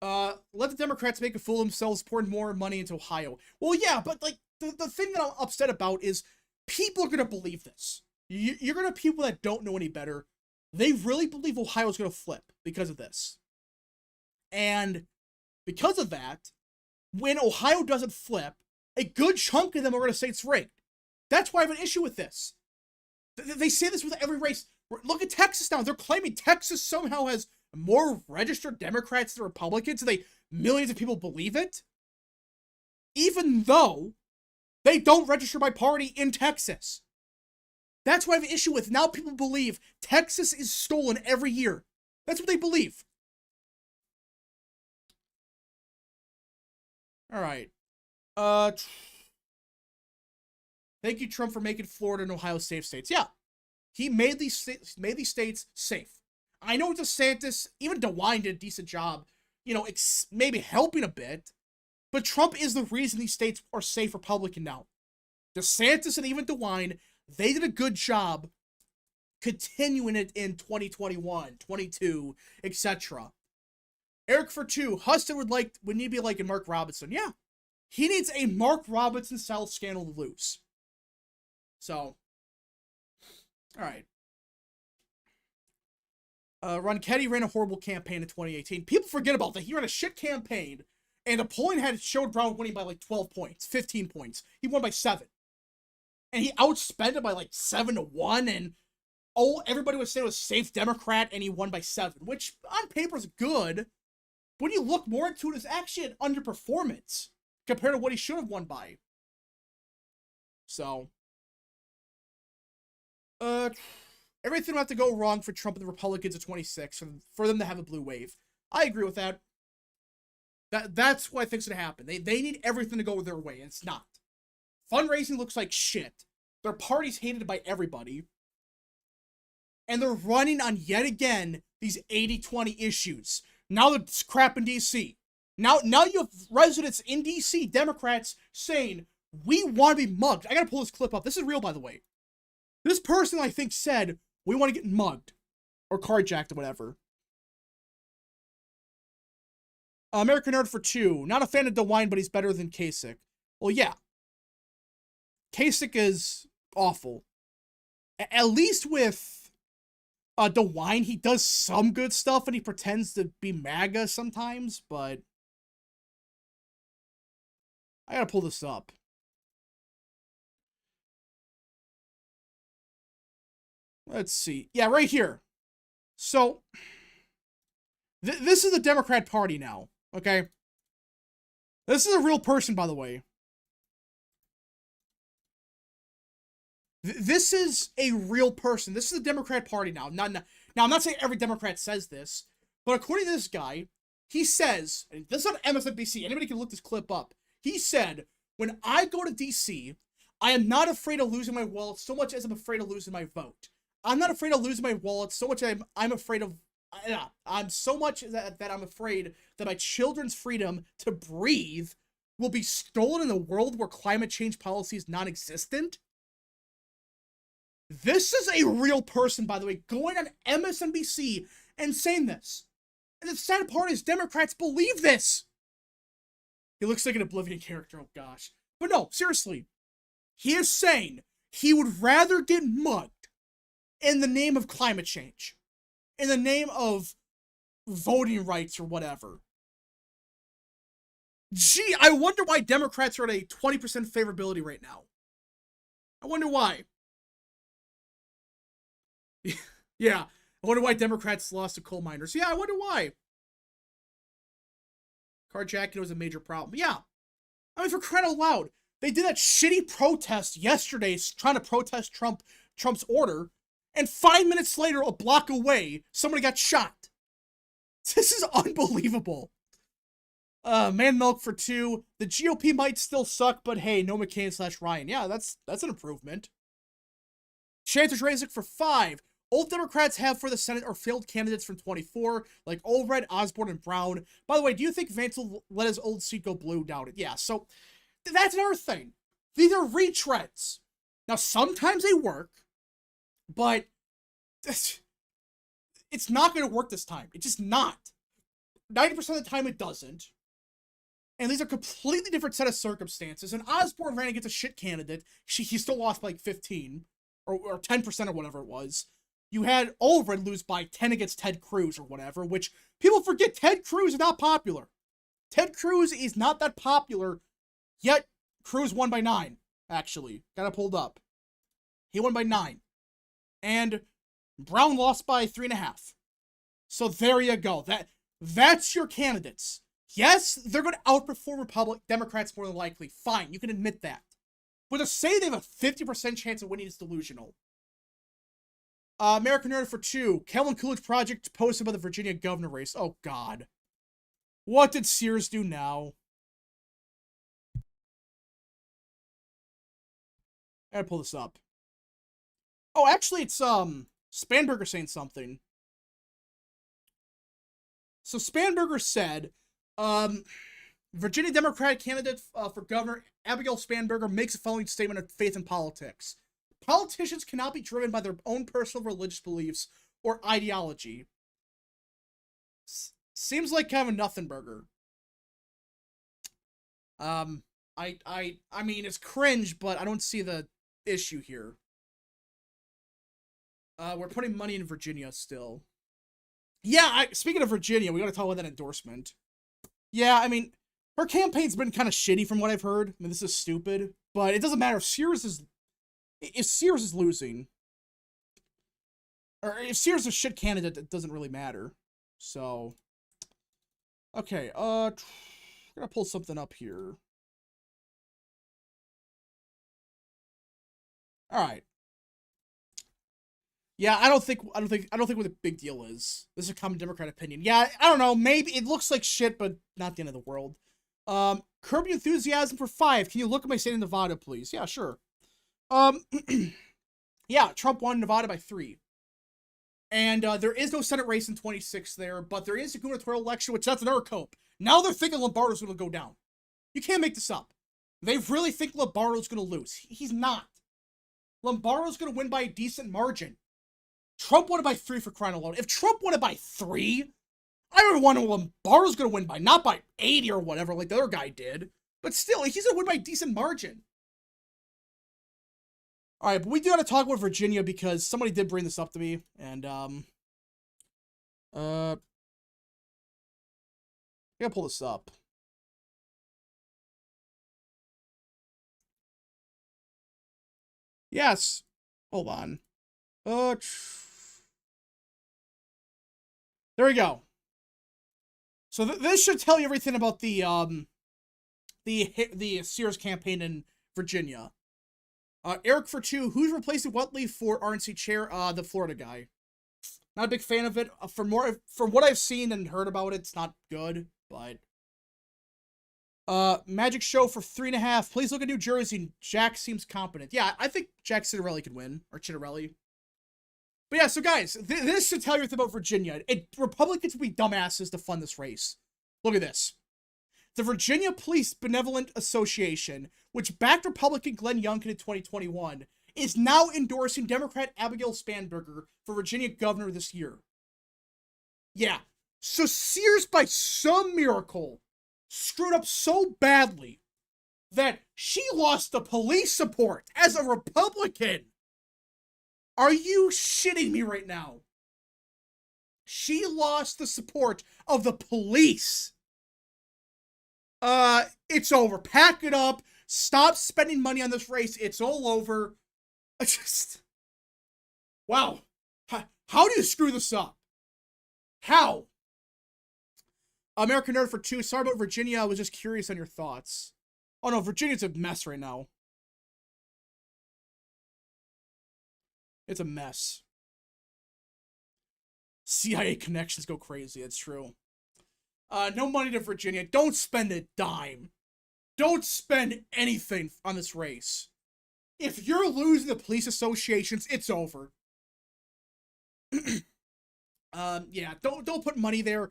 Let the Democrats make a fool of themselves, pouring more money into Ohio. Well, yeah, but like the thing that I'm upset about is people are going to believe this. You're going to have people that don't know any better. They really believe Ohio's going to flip because of this. And because of that, when Ohio doesn't flip, a good chunk of them are going to say it's rigged. That's why I have an issue with this. They say this with every race. Look at Texas now. They're claiming Texas somehow has more registered Democrats than Republicans, and millions of people believe it. Even though they don't register by party in Texas. That's what I have an issue with. Now people believe Texas is stolen every year. That's what they believe. All right. Thank you, Trump, for making Florida and Ohio safe states. Yeah, he made these states safe. I know DeSantis, even DeWine did a decent job, maybe helping a bit, but Trump is the reason these states are safe Republican now. DeSantis and even DeWine, they did a good job continuing it in 2021, 22, etc. Eric for 2, Huston would need to be like a Mark Robinson. Yeah, he needs a Mark Robinson style scandal to lose. So, all right. Ronchetti ran a horrible campaign in 2018. People forget about that. He ran a shit campaign, and the polling had showed Brown winning by like 12 points, 15 points. He won by 7. And he outspent it by like 7-1, and everybody was saying it was safe Democrat, and he won by 7, which on paper is good. But when you look more into it, it's actually an underperformance compared to what he should have won by. So, everything would have to go wrong for Trump and the Republicans at 26 for them to have a blue wave. I agree with that. That's what I think's going to happen. They need everything to go their way, and it's not. Fundraising looks like shit. Their party's hated by everybody. And they're running on, yet again, these 80-20 issues. Now it's crap in DC. Now you have residents in DC, Democrats, saying, we want to be mugged. I gotta pull this clip up. This is real, by the way. This person, I think, said, we want to get mugged. Or carjacked or whatever. American Nerd for 2. Not a fan of DeWine, but he's better than Kasich. Well, yeah. Kasich is awful. At least with DeWine, he does some good stuff and he pretends to be MAGA sometimes, but I gotta pull this up. Let's see. Yeah, right here. So, this is the Democrat Party now, okay? This is a real person, by the way. This is a real person. This is the Democrat Party now. Now, I'm not saying every Democrat says this, but according to this guy, he says, and this is on MSNBC, anybody can look this clip up. He said, when I go to DC, I am not afraid of losing my wallet so much as I'm afraid of losing my vote. I'm not afraid of losing my wallet so much I'm afraid of, I'm so much that I'm afraid that my children's freedom to breathe will be stolen in a world where climate change policy is non-existent. This is a real person, by the way, going on MSNBC and saying this. And the sad part is Democrats believe this. He looks like an Oblivion character, oh gosh. But no, seriously. He is saying he would rather get mugged in the name of climate change. In the name of voting rights or whatever. Gee, I wonder why Democrats are at a 20% favorability right now. I wonder why. Yeah, I wonder why Democrats lost to coal miners. Yeah, I wonder why. Carjacking was a major problem. Yeah. I mean, for crying out loud, they did that shitty protest yesterday trying to protest Trump's order, and 5 minutes later, a block away, somebody got shot. This is unbelievable. Man Milk for 2. The GOP might still suck, but hey, no McCain/Ryan. Yeah, that's an improvement. Chances Razik for 5. Old Democrats have for the Senate are failed candidates from 24, like Allred, Osborne, and Brown. By the way, do you think Vance will let his old seat go blue? Doubt it. Yeah, so that's another thing. These are retreads. Now, sometimes they work, but it's not going to work this time. It's just not. 90% of the time, it doesn't. And these are completely different set of circumstances. And Osborne ran against a shit candidate. He still lost by like 15 or 10% or whatever it was. You had Allred lose by 10 against Ted Cruz or whatever, which people forget Ted Cruz is not popular. Ted Cruz is not that popular, yet Cruz won by 9, actually. Got it pulled up. He won by 9. And Brown lost by 3.5. So there you go. That's your candidates. Yes, they're going to outperform Democrats more than likely. Fine, you can admit that. But to say they have a 50% chance of winning is delusional. American Nerd for 2. Calvin Coolidge Project posted about the Virginia governor race. Oh, God. What did Sears do now? I gotta pull this up. Oh, actually, it's, Spanberger saying something. So, Spanberger said, Virginia Democratic candidate for governor Abigail Spanberger makes the following statement of faith in politics. Politicians cannot be driven by their own personal religious beliefs or ideology. Seems like kind of a nothing burger. I mean, it's cringe, but I don't see the issue here. We're putting money in Virginia still. Yeah, speaking of Virginia, we gotta talk about that endorsement. Yeah, I mean, her campaign's been kind of shitty from what I've heard. I mean, this is stupid, but it doesn't matter if Sears is losing, or if Sears is a shit candidate, it doesn't really matter. So, okay, I'm gonna pull something up here. All right. Yeah, I don't think what the big deal is. This is a common Democrat opinion. Yeah, I don't know. Maybe it looks like shit, but not the end of the world. Curb Your Enthusiasm for 5. Can you look at my state of Nevada, please? Yeah, sure. Yeah, Trump won Nevada by 3. And there is no Senate race in 26 there, but there is a gubernatorial election, which that's another cope. Now they're thinking Lombardo's going to go down. You can't make this up. They really think Lombardo's going to lose. He's not. Lombardo's going to win by a decent margin. Trump won it by 3 for crying out loud. If Trump won it by 3, I would want Lombardo's going to win by, not by 80 or whatever like the other guy did. But still, he's going to win by a decent margin. Alright, but we do got to talk about Virginia because somebody did bring this up to me. And, I gotta pull this up. Yes. Hold on. There we go. So this should tell you everything about the Sears campaign in Virginia. Eric for 2, who's replacing Whatley for RNC chair? The Florida guy. Not a big fan of it. From what I've seen and heard about it, it's not good, but Magic Show for 3.5. Please look at New Jersey. Jack seems competent. Yeah, I think Jack Citarelli could win. Or Citarelli. But yeah, so guys, this should tell you everything about Virginia. Republicans would be dumbasses to fund this race. Look at this. The Virginia Police Benevolent Association, which backed Republican Glenn Youngkin in 2021, is now endorsing Democrat Abigail Spanberger for Virginia governor this year. Yeah. So Sears, by some miracle, screwed up so badly that she lost the police support as a Republican. Are you shitting me right now? She lost the support of the police. It's over. Pack it up. Stop spending money on this race. It's all over. Wow. How do you screw this up? How? American Nerd for 2. Sorry about Virginia. I was just curious on your thoughts. Oh no, Virginia's a mess right now. It's a mess. CIA connections go crazy. That's true. No money to Virginia. Don't spend a dime. Don't spend anything on this race. If you're losing the police associations, it's over. Yeah, don't put money there.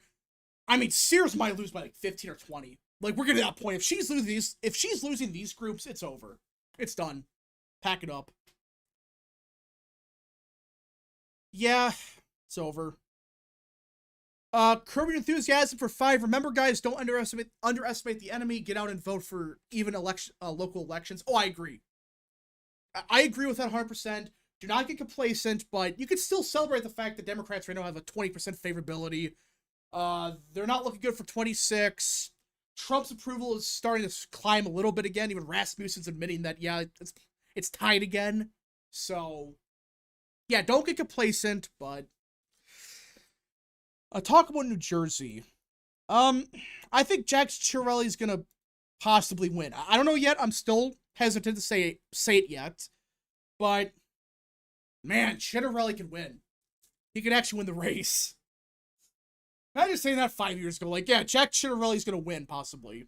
I mean, Sears might lose by like 15 or 20. Like, we're getting to that point. If she's losing these groups, it's over. It's done. Pack it up. Yeah, it's over. Curb Your Enthusiasm for 5. Remember, guys, don't underestimate the enemy. Get out and vote for even local elections. Oh, I agree. I agree with that 100%. Do not get complacent, but you can still celebrate the fact that Democrats right now have a 20% favorability. They're not looking good for 26. Trump's approval is starting to climb a little bit again. Even Rasmussen's admitting that, yeah, it's tight again. So, yeah, don't get complacent, but talk about New Jersey. I think Jack Citarelli's gonna possibly win. I don't know yet. I'm still hesitant to say it yet. But, man, Citarelli can win. He can actually win the race. Imagine saying that 5 years ago. Like, yeah, Jack Citarelli's gonna win, possibly.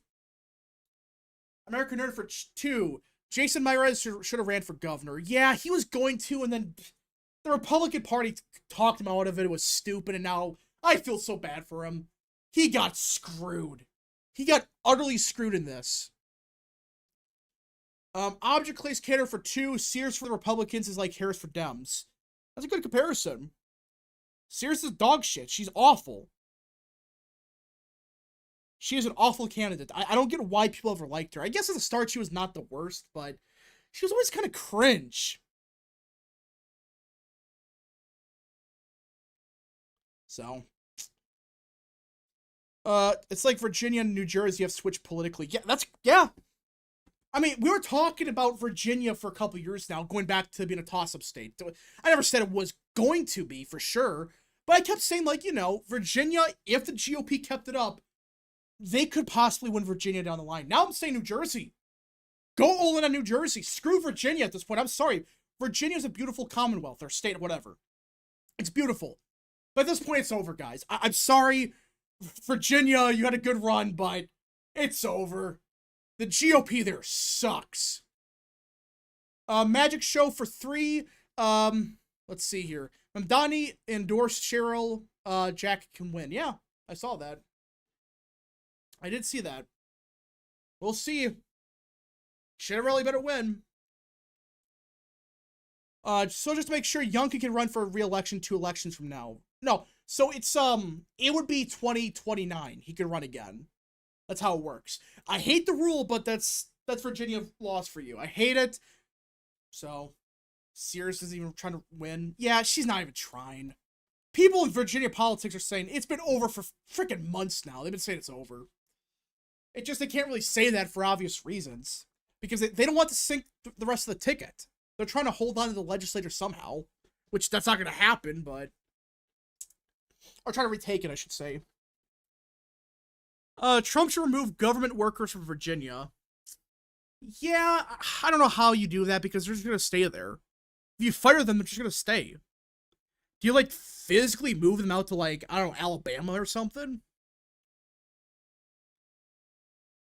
American Nerd for 2. Jason Mraz should have ran for governor. Yeah, he was going to, and then the Republican Party talked him out of it. It was stupid, and now I feel so bad for him. He got screwed. He got utterly screwed in this. Object Clay's Cater for 2. Sears for the Republicans is like Harris for Dems. That's a good comparison. Sears is dog shit. She's awful. She is an awful candidate. I don't get why people ever liked her. I guess at the start she was not the worst, but she was always kind of cringe. So, it's like Virginia and New Jersey have switched politically. Yeah. I mean, we were talking about Virginia for a couple years now, going back to being a toss-up state. I never said it was going to be, for sure. But I kept saying, like, you know, Virginia, if the GOP kept it up, they could possibly win Virginia down the line. Now I'm saying New Jersey. Go all in on New Jersey. Screw Virginia at this point. I'm sorry. Virginia's a beautiful commonwealth or state, whatever. It's beautiful. But at this point, it's over, guys. I'm sorry. Virginia, you had a good run, but It's over. The GOP there sucks. Magic Show for 3. Let's see here. Mamdani endorsed Cheryl. Jack can win. Yeah, I saw that. I did see that. We'll see. Cheryl better win. So just to make sure, Youngkin can run for re-election 2 elections from now. No, so it's it would be 2029. He could run again. That's how it works. I hate the rule, but that's Virginia laws for you. I hate it. So, Sears isn't even trying to win. Yeah, she's not even trying. People in Virginia politics are saying it's been over for freaking months now. They've been saying it's over. It just, they can't really say that for obvious reasons. Because they don't want to sink the rest of the ticket. They're trying to hold on to the legislature somehow. Which, that's not going to happen, but... Or trying to retake it, I should say. Trump should remove government workers from Virginia. Yeah, I don't know how you do that because they're just going to stay there. If you fire them, they're just going to stay. Do you, like, physically move them out to, like, I don't know, Alabama or something?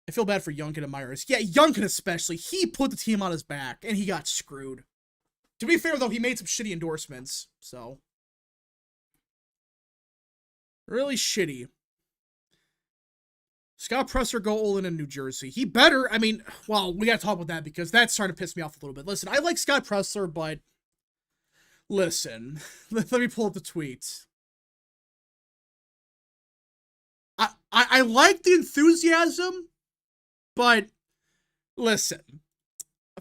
I feel bad for Youngkin and Myers. Yeah, Youngkin especially. He put the team on his back, and he got screwed. To be fair, though, he made some shitty endorsements, so. Really shitty. Scott Presser go all in New Jersey. He better, I mean, well, we gotta talk about that because that's starting to piss me off a little bit. Listen, I like Scott Presser, but listen, let me pull up the tweet. I like the enthusiasm, but listen,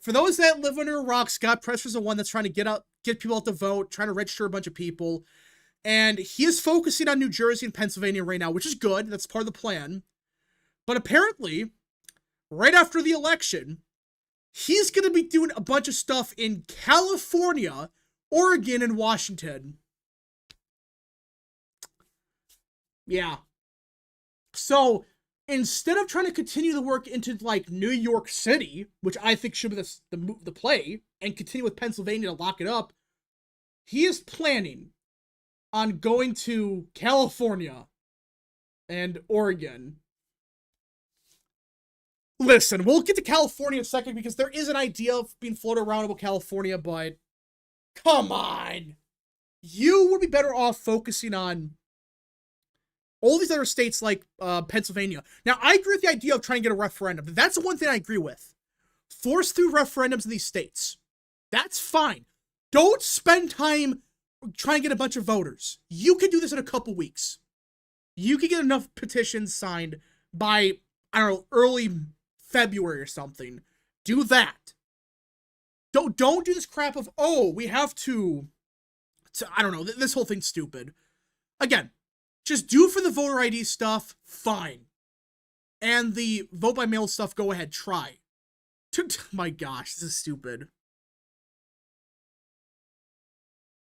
for those that live under a rock, Scott Presser's the one that's trying to get people out to vote, trying to register a bunch of people, and he is focusing on New Jersey and Pennsylvania right now, which is good. That's part of the plan. But apparently, right after the election, he's going to be doing a bunch of stuff in California, Oregon, and Washington. Yeah. So, instead of trying to continue the work into, like, New York City, which I think should be the play, and continue with Pennsylvania to lock it up, he is planning on going to California and Oregon. Listen, we'll get to California in a second because there is an idea of being floated around about California, but come on. You would be better off focusing on all these other states like Pennsylvania. Now, I agree with the idea of trying to get a referendum. That's the one thing I agree with. Force through referendums in these states. That's fine. Don't spend time trying to get a bunch of voters. You can do this in a couple weeks. You can get enough petitions signed by, I don't know, early February or something. Do that. Don't do this crap of, oh, we have to I don't know, this whole thing's stupid. Again, just do for the voter ID stuff, fine. And the vote by mail stuff, go ahead, try. My gosh, this is stupid.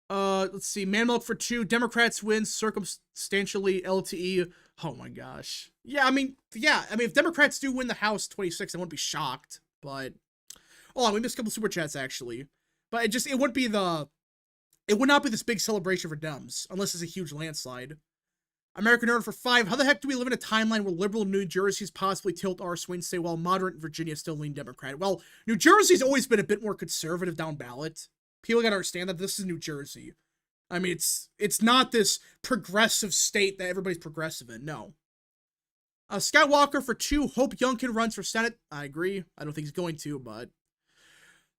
Let's see, Man Milk for 2, Democrats win circumstantially, LTE. Oh my gosh. Yeah, I mean, if Democrats do win the House 26, I wouldn't be shocked, but... Hold on, we missed a couple super chats, actually. But it would not be this big celebration for Dems, unless it's a huge landslide. American Nerd for 5, how the heck do we live in a timeline where liberal New Jersey's possibly tilt our swing state while moderate Virginia still lean Democrat? Well, New Jersey's always been a bit more conservative down ballot. People gotta understand that this is New Jersey. I mean, it's not this progressive state that everybody's progressive in, no. Skywalker for 2, hope Youngkin runs for Senate. I agree. I don't think he's going to, but...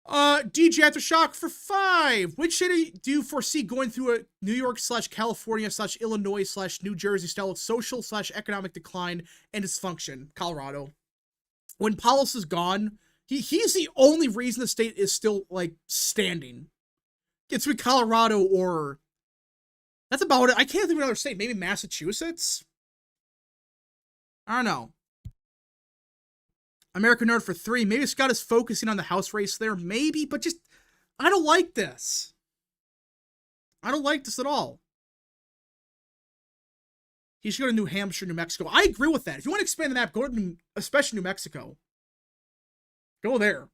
DJ Aftershock for 5. Which city do you foresee going through a New York/California/Illinois/New Jersey style of social/economic decline and dysfunction? Colorado. When Paulus is gone, he's the only reason the state is still, like, standing. It's with Colorado or... That's about it. I can't think of another state. Maybe Massachusetts? I don't know. American Nerd for 3. Maybe Scott is focusing on the House race there. Maybe, but just... I don't like this. I don't like this at all. He should go to New Hampshire, New Mexico. I agree with that. If you want to expand the map, go to especially New Mexico. Go there.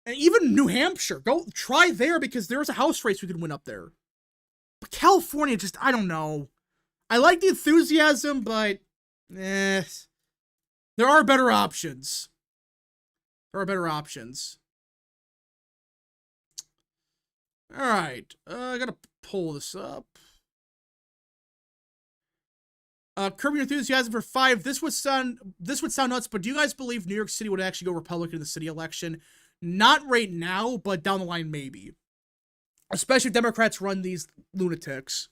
And even New Hampshire. Go try there because there's a House race we could win up there. But California, just, I don't know. I like the enthusiasm, but... There are better options. There are better options. All right. I gotta pull this up. Curb Your Enthusiasm for 5. This would sound nuts, but do you guys believe New York City would actually go Republican in the city election? Not right now, but down the line, maybe. Especially if Democrats run these lunatics.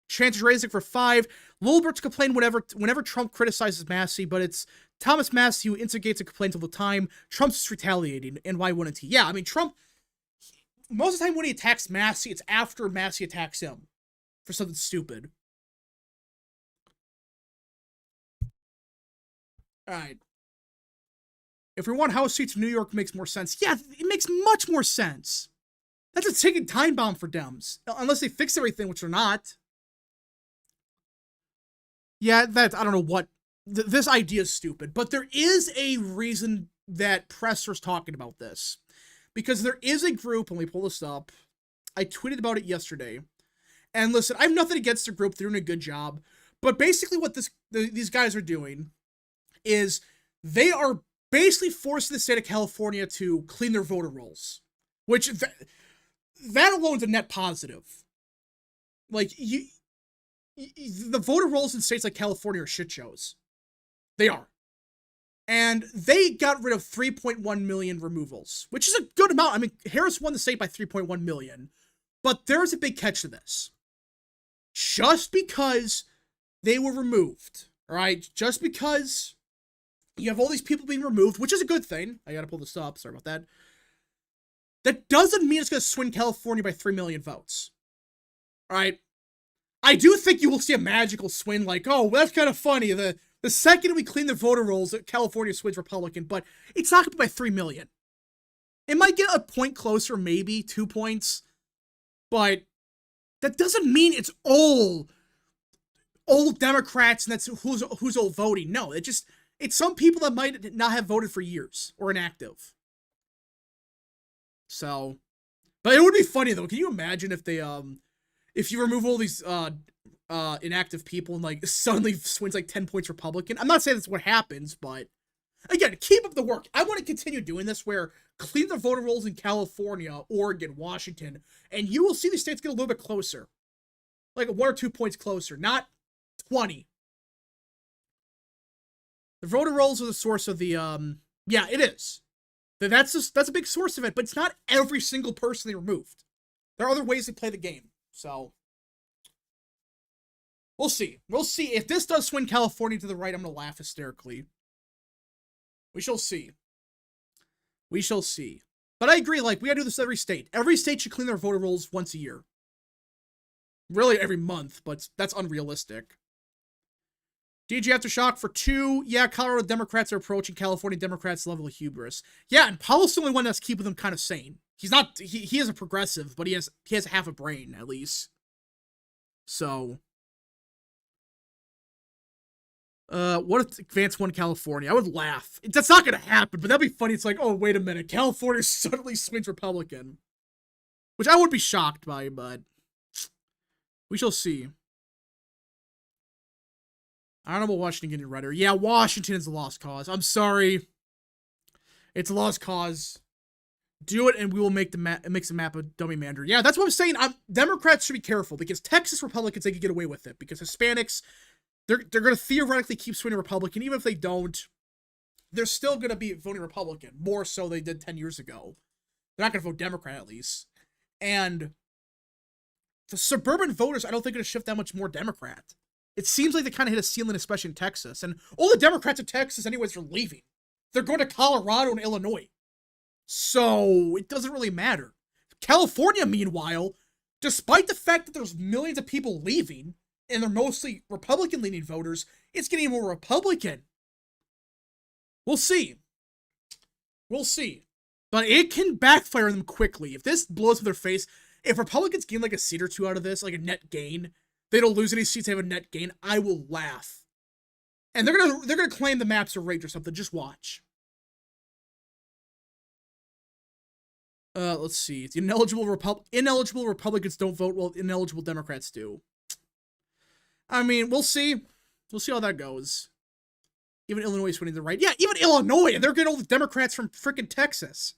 Chances raising for 5. Lilberts complain whenever Trump criticizes Massey, but it's Thomas Massey who instigates a complaint all the time. Trump's just retaliating, and why wouldn't he? Yeah, I mean, Trump, most of the time when he attacks Massey, it's after Massey attacks him for something stupid. Alright. If we want House seats in New York, makes more sense. Yeah, it makes much more sense. That's a ticking time bomb for Dems. Unless they fix everything, which they're not. Yeah, I don't know what. This idea is stupid. But there is a reason that Presser's talking about this. Because there is a group, let me pull this up. I tweeted about it yesterday. And listen, I have nothing against the group. They're doing a good job. But basically what these guys are doing is they are basically forcing the state of California to clean their voter rolls. Which, that alone is a net positive. Like, the voter rolls in states like California are shit shows. They are. And they got rid of 3.1 million removals, which is a good amount. I mean, Harris won the state by 3.1 million. But there's a big catch to this. Just because they were removed, right? Just because you have all these people being removed, which is a good thing. I gotta pull this up. Sorry about that. That doesn't mean it's gonna swing California by 3 million votes. All right? I do think you will see a magical swing, like, oh, that's kind of funny. The second we clean the voter rolls, California swings Republican, but it's not gonna be by 3 million. It might get a point closer, maybe 2 points, but that doesn't mean it's all Democrats and that's who's all voting. No, it's some people that might not have voted for years or inactive. So, but it would be funny though. Can you imagine if they if you remove all these inactive people and like suddenly swings like 10 points Republican? I'm not saying that's what happens, but again, keep up the work. I want to continue doing this where clean the voter rolls in California, Oregon, Washington, and you will see the states get a little bit closer. Like 1 or 2 points closer, not 20. The voter rolls are the source of the, yeah, it is. That's a big source of it, but it's not every single person they removed. There are other ways to play the game, so we'll see. We'll see. If this does swing California to the right, I'm going to laugh hysterically. We shall see. We shall see. But I agree, like, we gotta do this every state. Every state should clean their voter rolls once a year. Really every month, but that's unrealistic. DG Aftershock for 2. Yeah, Colorado Democrats are approaching California Democrats' level of hubris. Yeah, and Powell's the only one that's keeping them kind of sane. He's not, he is a progressive, but he has half a brain, at least. So. What if Vance won California? I would laugh. That's not gonna happen, but that'd be funny. It's like, oh, wait a minute. California suddenly swings Republican. Which I would be shocked by, but we shall see. I don't know about Washington getting redder. Yeah, Washington is a lost cause. I'm sorry. It's a lost cause. Do it and we will make the map. It makes the map a dummy mander. Yeah, that's what I'm saying. Democrats should be careful because Texas Republicans, they could get away with it because Hispanics, they're going to theoretically keep swinging Republican. Even if they don't, they're still going to be voting Republican. More so they did 10 years ago. They're not going to vote Democrat at least. And the suburban voters, I don't think are going to shift that much more Democrat. It seems like they kind of hit a ceiling, especially in Texas. And all the Democrats in Texas anyways are leaving. They're going to Colorado and Illinois. So it doesn't really matter. California, meanwhile, despite the fact that there's millions of people leaving, and they're mostly Republican-leaning voters, it's getting more Republican. We'll see. We'll see. But it can backfire on them quickly. If this blows up their face, if Republicans gain like a seat or two out of this, like a net gain, they don't lose any seats, they have a net gain, I will laugh. And they're gonna claim the maps are rigged or something. Just watch. Let's see. It's ineligible Republicans don't vote while ineligible Democrats do. I mean, we'll see. We'll see how that goes. Even Illinois is winning the right. Yeah, even Illinois, and they're getting all the Democrats from freaking Texas.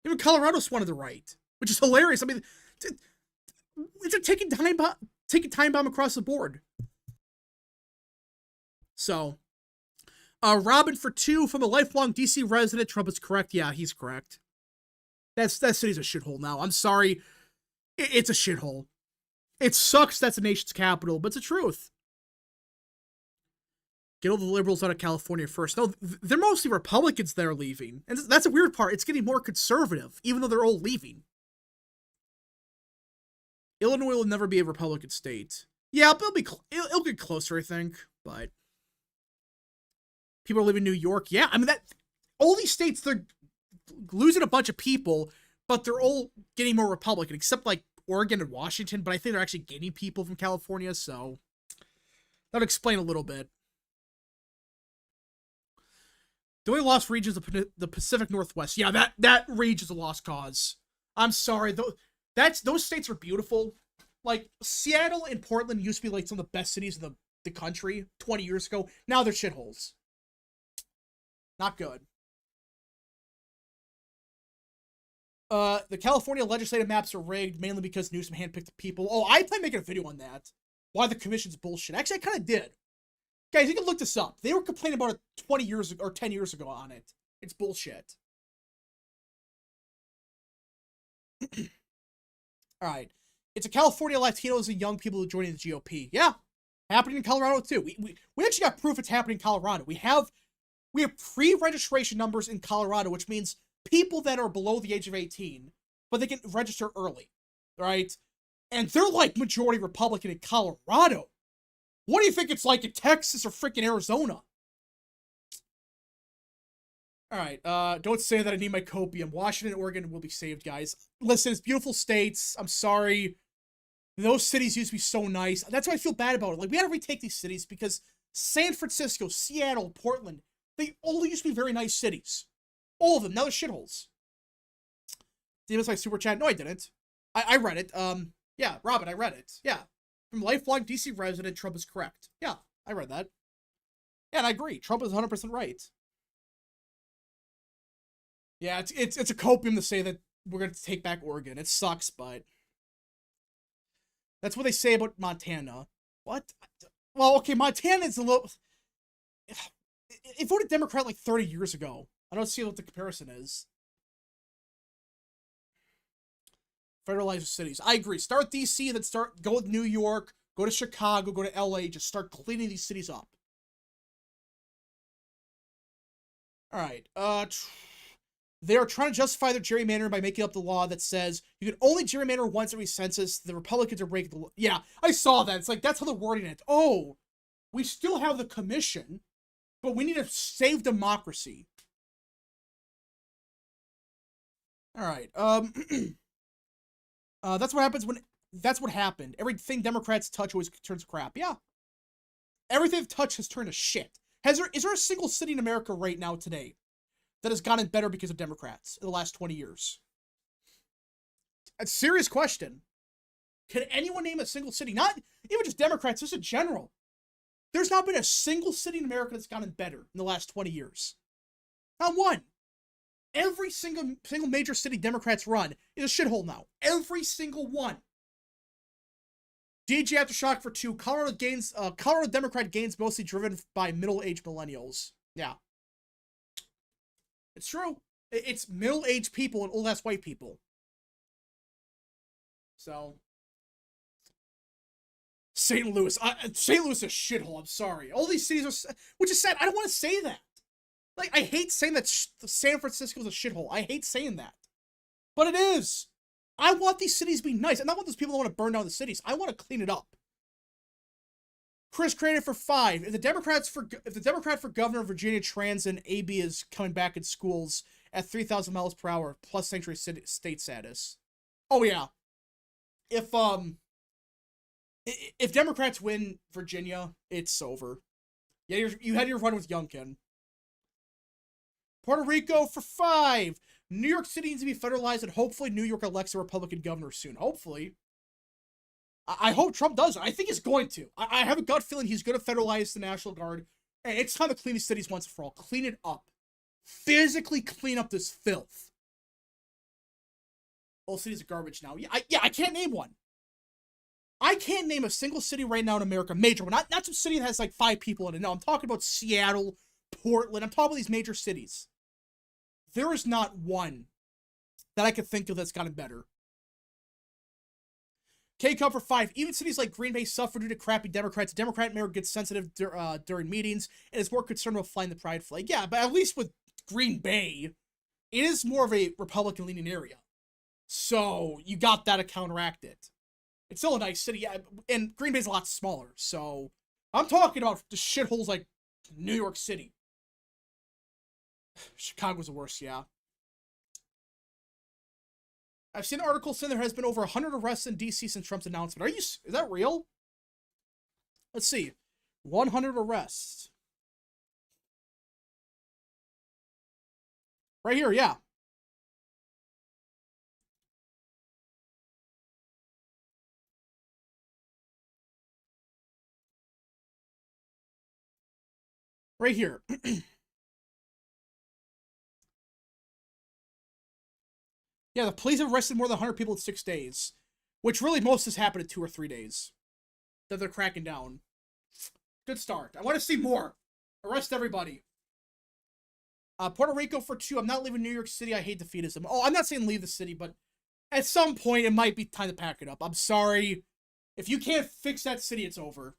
Even Colorado's one of the right, which is hilarious. I mean, it's taking time bomb across the board. So, Robin for 2 from a lifelong DC resident. Trump is correct. Yeah, he's correct. That city's a shithole now. I'm sorry. It's a shithole. It sucks that's the nation's capital, but it's the truth. Get all the liberals out of California first. No, they're mostly Republicans that are leaving. And that's a weird part. It's getting more conservative, even though they're all leaving. Illinois will never be a Republican state. Yeah, but it'll get closer, I think. But people are leaving New York. Yeah, I mean, all these states, they're losing a bunch of people, but they're all getting more Republican, except like Oregon and Washington. But I think they're actually gaining people from California, so that'll explain a little bit. The only lost region is the Pacific Northwest. Yeah, that region is a lost cause. I'm sorry. Those states are beautiful. Like, Seattle and Portland used to be like some of the best cities in the country 20 years ago. Now they're shitholes. Not good. The California legislative maps are rigged, mainly because Newsom handpicked the people. Oh, I plan making a video on that. Why the commission's bullshit. Actually, I kind of did. Guys, you can look this up. They were complaining about it 20 years ago, or 10 years ago on it. It's bullshit. Alright. It's a California Latinos and young people joining the GOP. Yeah. Happening in Colorado, too. We actually got proof it's happening in Colorado. We have pre-registration numbers in Colorado, which means people that are below the age of 18, but they can register early. Right? And they're like majority Republican in Colorado. What do you think it's like in Texas or freaking Arizona? Alright, don't say that I need my copium. Washington and Oregon will be saved, guys. Listen, it's beautiful states. I'm sorry. Those cities used to be so nice. That's why I feel bad about it. Like, we gotta retake these cities because San Francisco, Seattle, Portland, they all used to be very nice cities. All of them. Now they're shitholes. Did you miss my super chat? No, I didn't. I read it. Yeah, Robin, I read it. Yeah. From lifelong DC resident, Trump is correct. Yeah, I read that. Yeah, and I agree. Trump is 100% right. Yeah, it's a copium to say that we're going to take back Oregon. It sucks, but that's what they say about Montana. What? Well, okay, Montana's a little... It voted Democrat like 30 years ago. I don't see what the comparison is. Federalize cities. I agree. Start with DC, then go with New York, go to Chicago, go to LA, just start cleaning these cities up. Alright, they are trying to justify their gerrymandering by making up the law that says you can only gerrymander once every census. The Republicans are breaking the law. Yeah, I saw that. It's like, that's how they're wording it. Oh, we still have the commission, but we need to save democracy. Alright, that's what happens when... That's what happened. Everything Democrats touch always turns to crap. Yeah. Everything they've touched has turned to shit. Is there a single city in America right now today that has gotten better because of Democrats in the last 20 years? A serious question. Can anyone name a single city? Not even just Democrats, just in general. There's not been a single city in America that's gotten better in the last 20 years. Not one. Every single major city Democrats run is a shithole now. Every single one. DJ Aftershock for 2. Colorado Democrat gains mostly driven by middle-aged millennials. Yeah. It's true. It's middle-aged people and old-ass white people. So. St. Louis. St. Louis is a shithole. I'm sorry. All these cities are... Which is sad. I don't want to say that. Like, I hate saying that San Francisco is a shithole. I hate saying that. But it is. I want these cities to be nice. I don't want those people that want to burn down the cities. I want to clean it up. Chris Creative for 5. If the Democrat for governor of Virginia trans and AB is coming back in schools at 3,000 miles per hour plus sanctuary state status. Oh yeah. If Democrats win Virginia, it's over. Yeah, you had your run with Youngkin. Puerto Rico for 5. New York City needs to be federalized, and hopefully New York elects a Republican governor soon. Hopefully. I hope Trump does. I think he's going to. I have a gut feeling he's going to federalize the National Guard. And it's time to clean these cities once and for all. Clean it up. Physically clean up this filth. All cities are garbage now. I can't name one. I can't name a single city right now in America, major one. Not some city that has like 5 people in it. No, I'm talking about Seattle, Portland. I'm talking about these major cities. There is not one that I could think of that's gotten better. K-Cup for 5. Even cities like Green Bay suffer due to crappy Democrats. Democrat mayor gets sensitive during meetings and is more concerned about flying the pride flag. Yeah, but at least with Green Bay, it is more of a Republican-leaning area. So you got that to counteract it. It's still a nice city, yeah, and Green Bay's a lot smaller. So I'm talking about the shitholes like New York City. Chicago's the worst, yeah. I've seen articles saying there has been over 100 arrests in D.C. since Trump's announcement. Is that real? Let's see. 100 arrests. Right here, yeah. Right here. Yeah, the police have arrested more than 100 people in 6 days. Which really most has happened in 2 or 3 days. That they're cracking down. Good start. I want to see more. Arrest everybody. Puerto Rico for 2. I'm not leaving New York City. I hate defeatism. Oh, I'm not saying leave the city, but at some point it might be time to pack it up. I'm sorry. If you can't fix that city, it's over.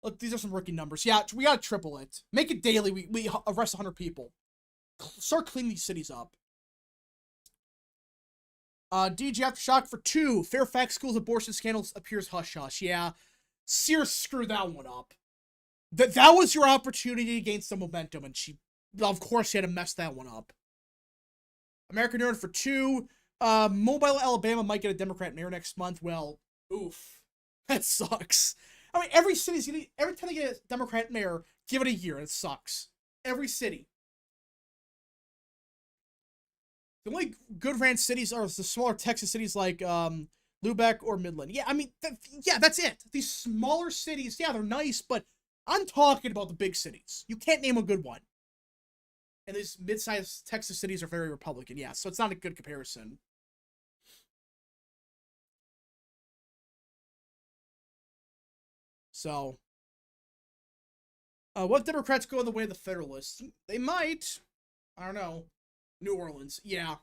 Look, these are some rookie numbers. Yeah, we gotta triple it. Make it daily. We arrest 100 people. Start cleaning these cities up. DG Aftershock for 2. Fairfax School's abortion scandals appears hush-hush. Yeah, Sears screwed that one up. That was your opportunity to gain some momentum, and of course, she had to mess that one up. American Nerd for 2. Mobile, Alabama might get a Democrat mayor next month. Well, oof. That sucks. I mean, every time they get a Democrat mayor, give it a year, and it sucks. Every city. The only good ran cities are the smaller Texas cities like Lubeck or Midland. Yeah, I mean, that's it. These smaller cities, yeah, they're nice, but I'm talking about the big cities. You can't name a good one. And these mid-sized Texas cities are very Republican, yeah, so it's not a good comparison. So, what Democrats go in the way of the Federalists? They might. I don't know. New Orleans, yeah.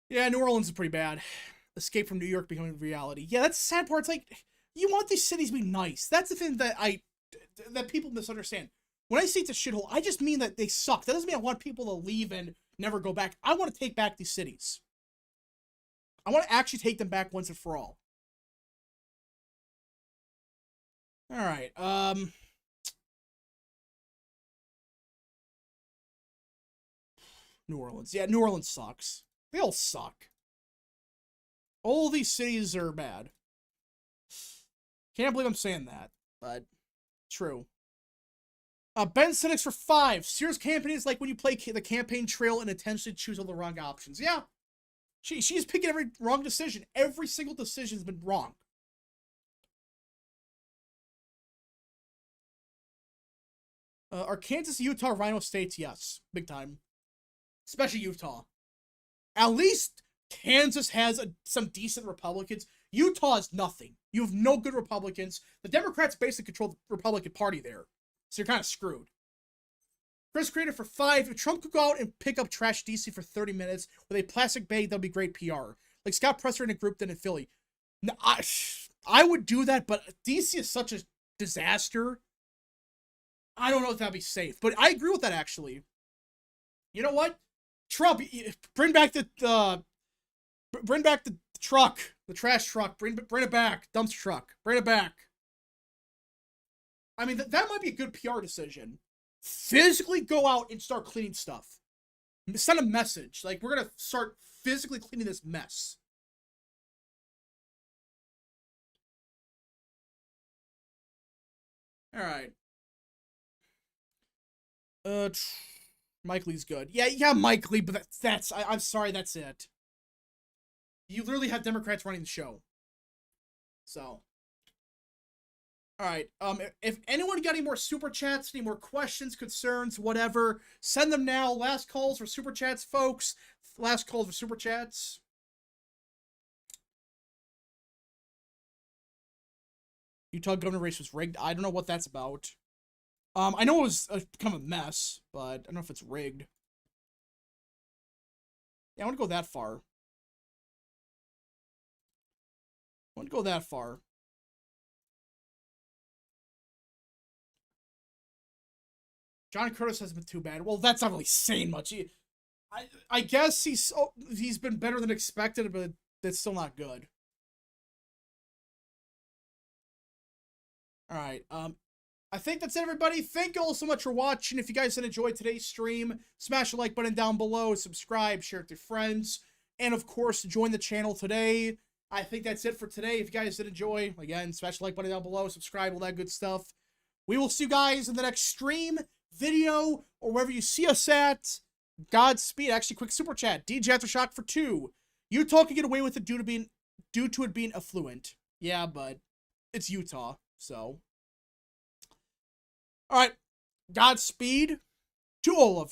Yeah, New Orleans is pretty bad. Escape from New York becoming reality. Yeah, that's the sad part. It's like, you want these cities to be nice. That's the thing that people misunderstand. When I say it's a shithole, I just mean that they suck. That doesn't mean I want people to leave and never go back. I want to take back these cities. I want to actually take them back once and for all. Alright, New Orleans. Yeah, New Orleans sucks. They all suck. All these cities are bad. Can't believe I'm saying that, but true. Ben Cynics for 5. Sears campaign is like when you play the campaign trail and intentionally choose all the wrong options. Yeah. She's picking every wrong decision. Every single decision has been wrong. Are Kansas, Utah, Rhino states? Yes. Big time. Especially Utah. At least Kansas has some decent Republicans. Utah is nothing. You have no good Republicans. The Democrats basically control the Republican Party there. So you're kind of screwed. Chris Creator for 5. If Trump could go out and pick up trash DC for 30 minutes with a plastic bag, that'll be great PR. Like Scott Presser in a group then in Philly. No, I would do that, but DC is such a disaster. I don't know if that'd be safe. But I agree with that, actually. You know what? Trump, bring back the truck. The trash truck. Bring it back. Dumpster truck. Bring it back. I mean, that might be a good PR decision. Physically go out and start cleaning stuff. Send a message. Like, we're going to start physically cleaning this mess. Alright. Mike Lee's good. Yeah, Mike Lee, but I'm sorry, that's it. You literally have Democrats running the show. So. All right. If anyone got any more super chats, any more questions, concerns, whatever, send them now. Last calls for super chats, folks. Last calls for super chats. Utah governor race was rigged. I don't know what that's about. I know it was kind of a mess, but I don't know if it's rigged. Yeah, I want to go that far. I want to go that far. John Curtis hasn't been too bad. Well, that's not really saying much. I guess he's been better than expected, but that's still not good. All right. I think that's it, everybody. Thank you all so much for watching. If you guys did enjoy today's stream, smash the like button down below, subscribe, share it with your friends, and of course, join the channel today. I think that's it for today. If you guys did enjoy, again, smash the like button down below, subscribe, all that good stuff. We will see you guys in the next stream, video, or wherever you see us at. Godspeed. Actually, quick super chat. DJ Aftershock for 2. Utah can get away with it due to it being affluent. Yeah, but it's Utah, so. All right. Godspeed to all of you.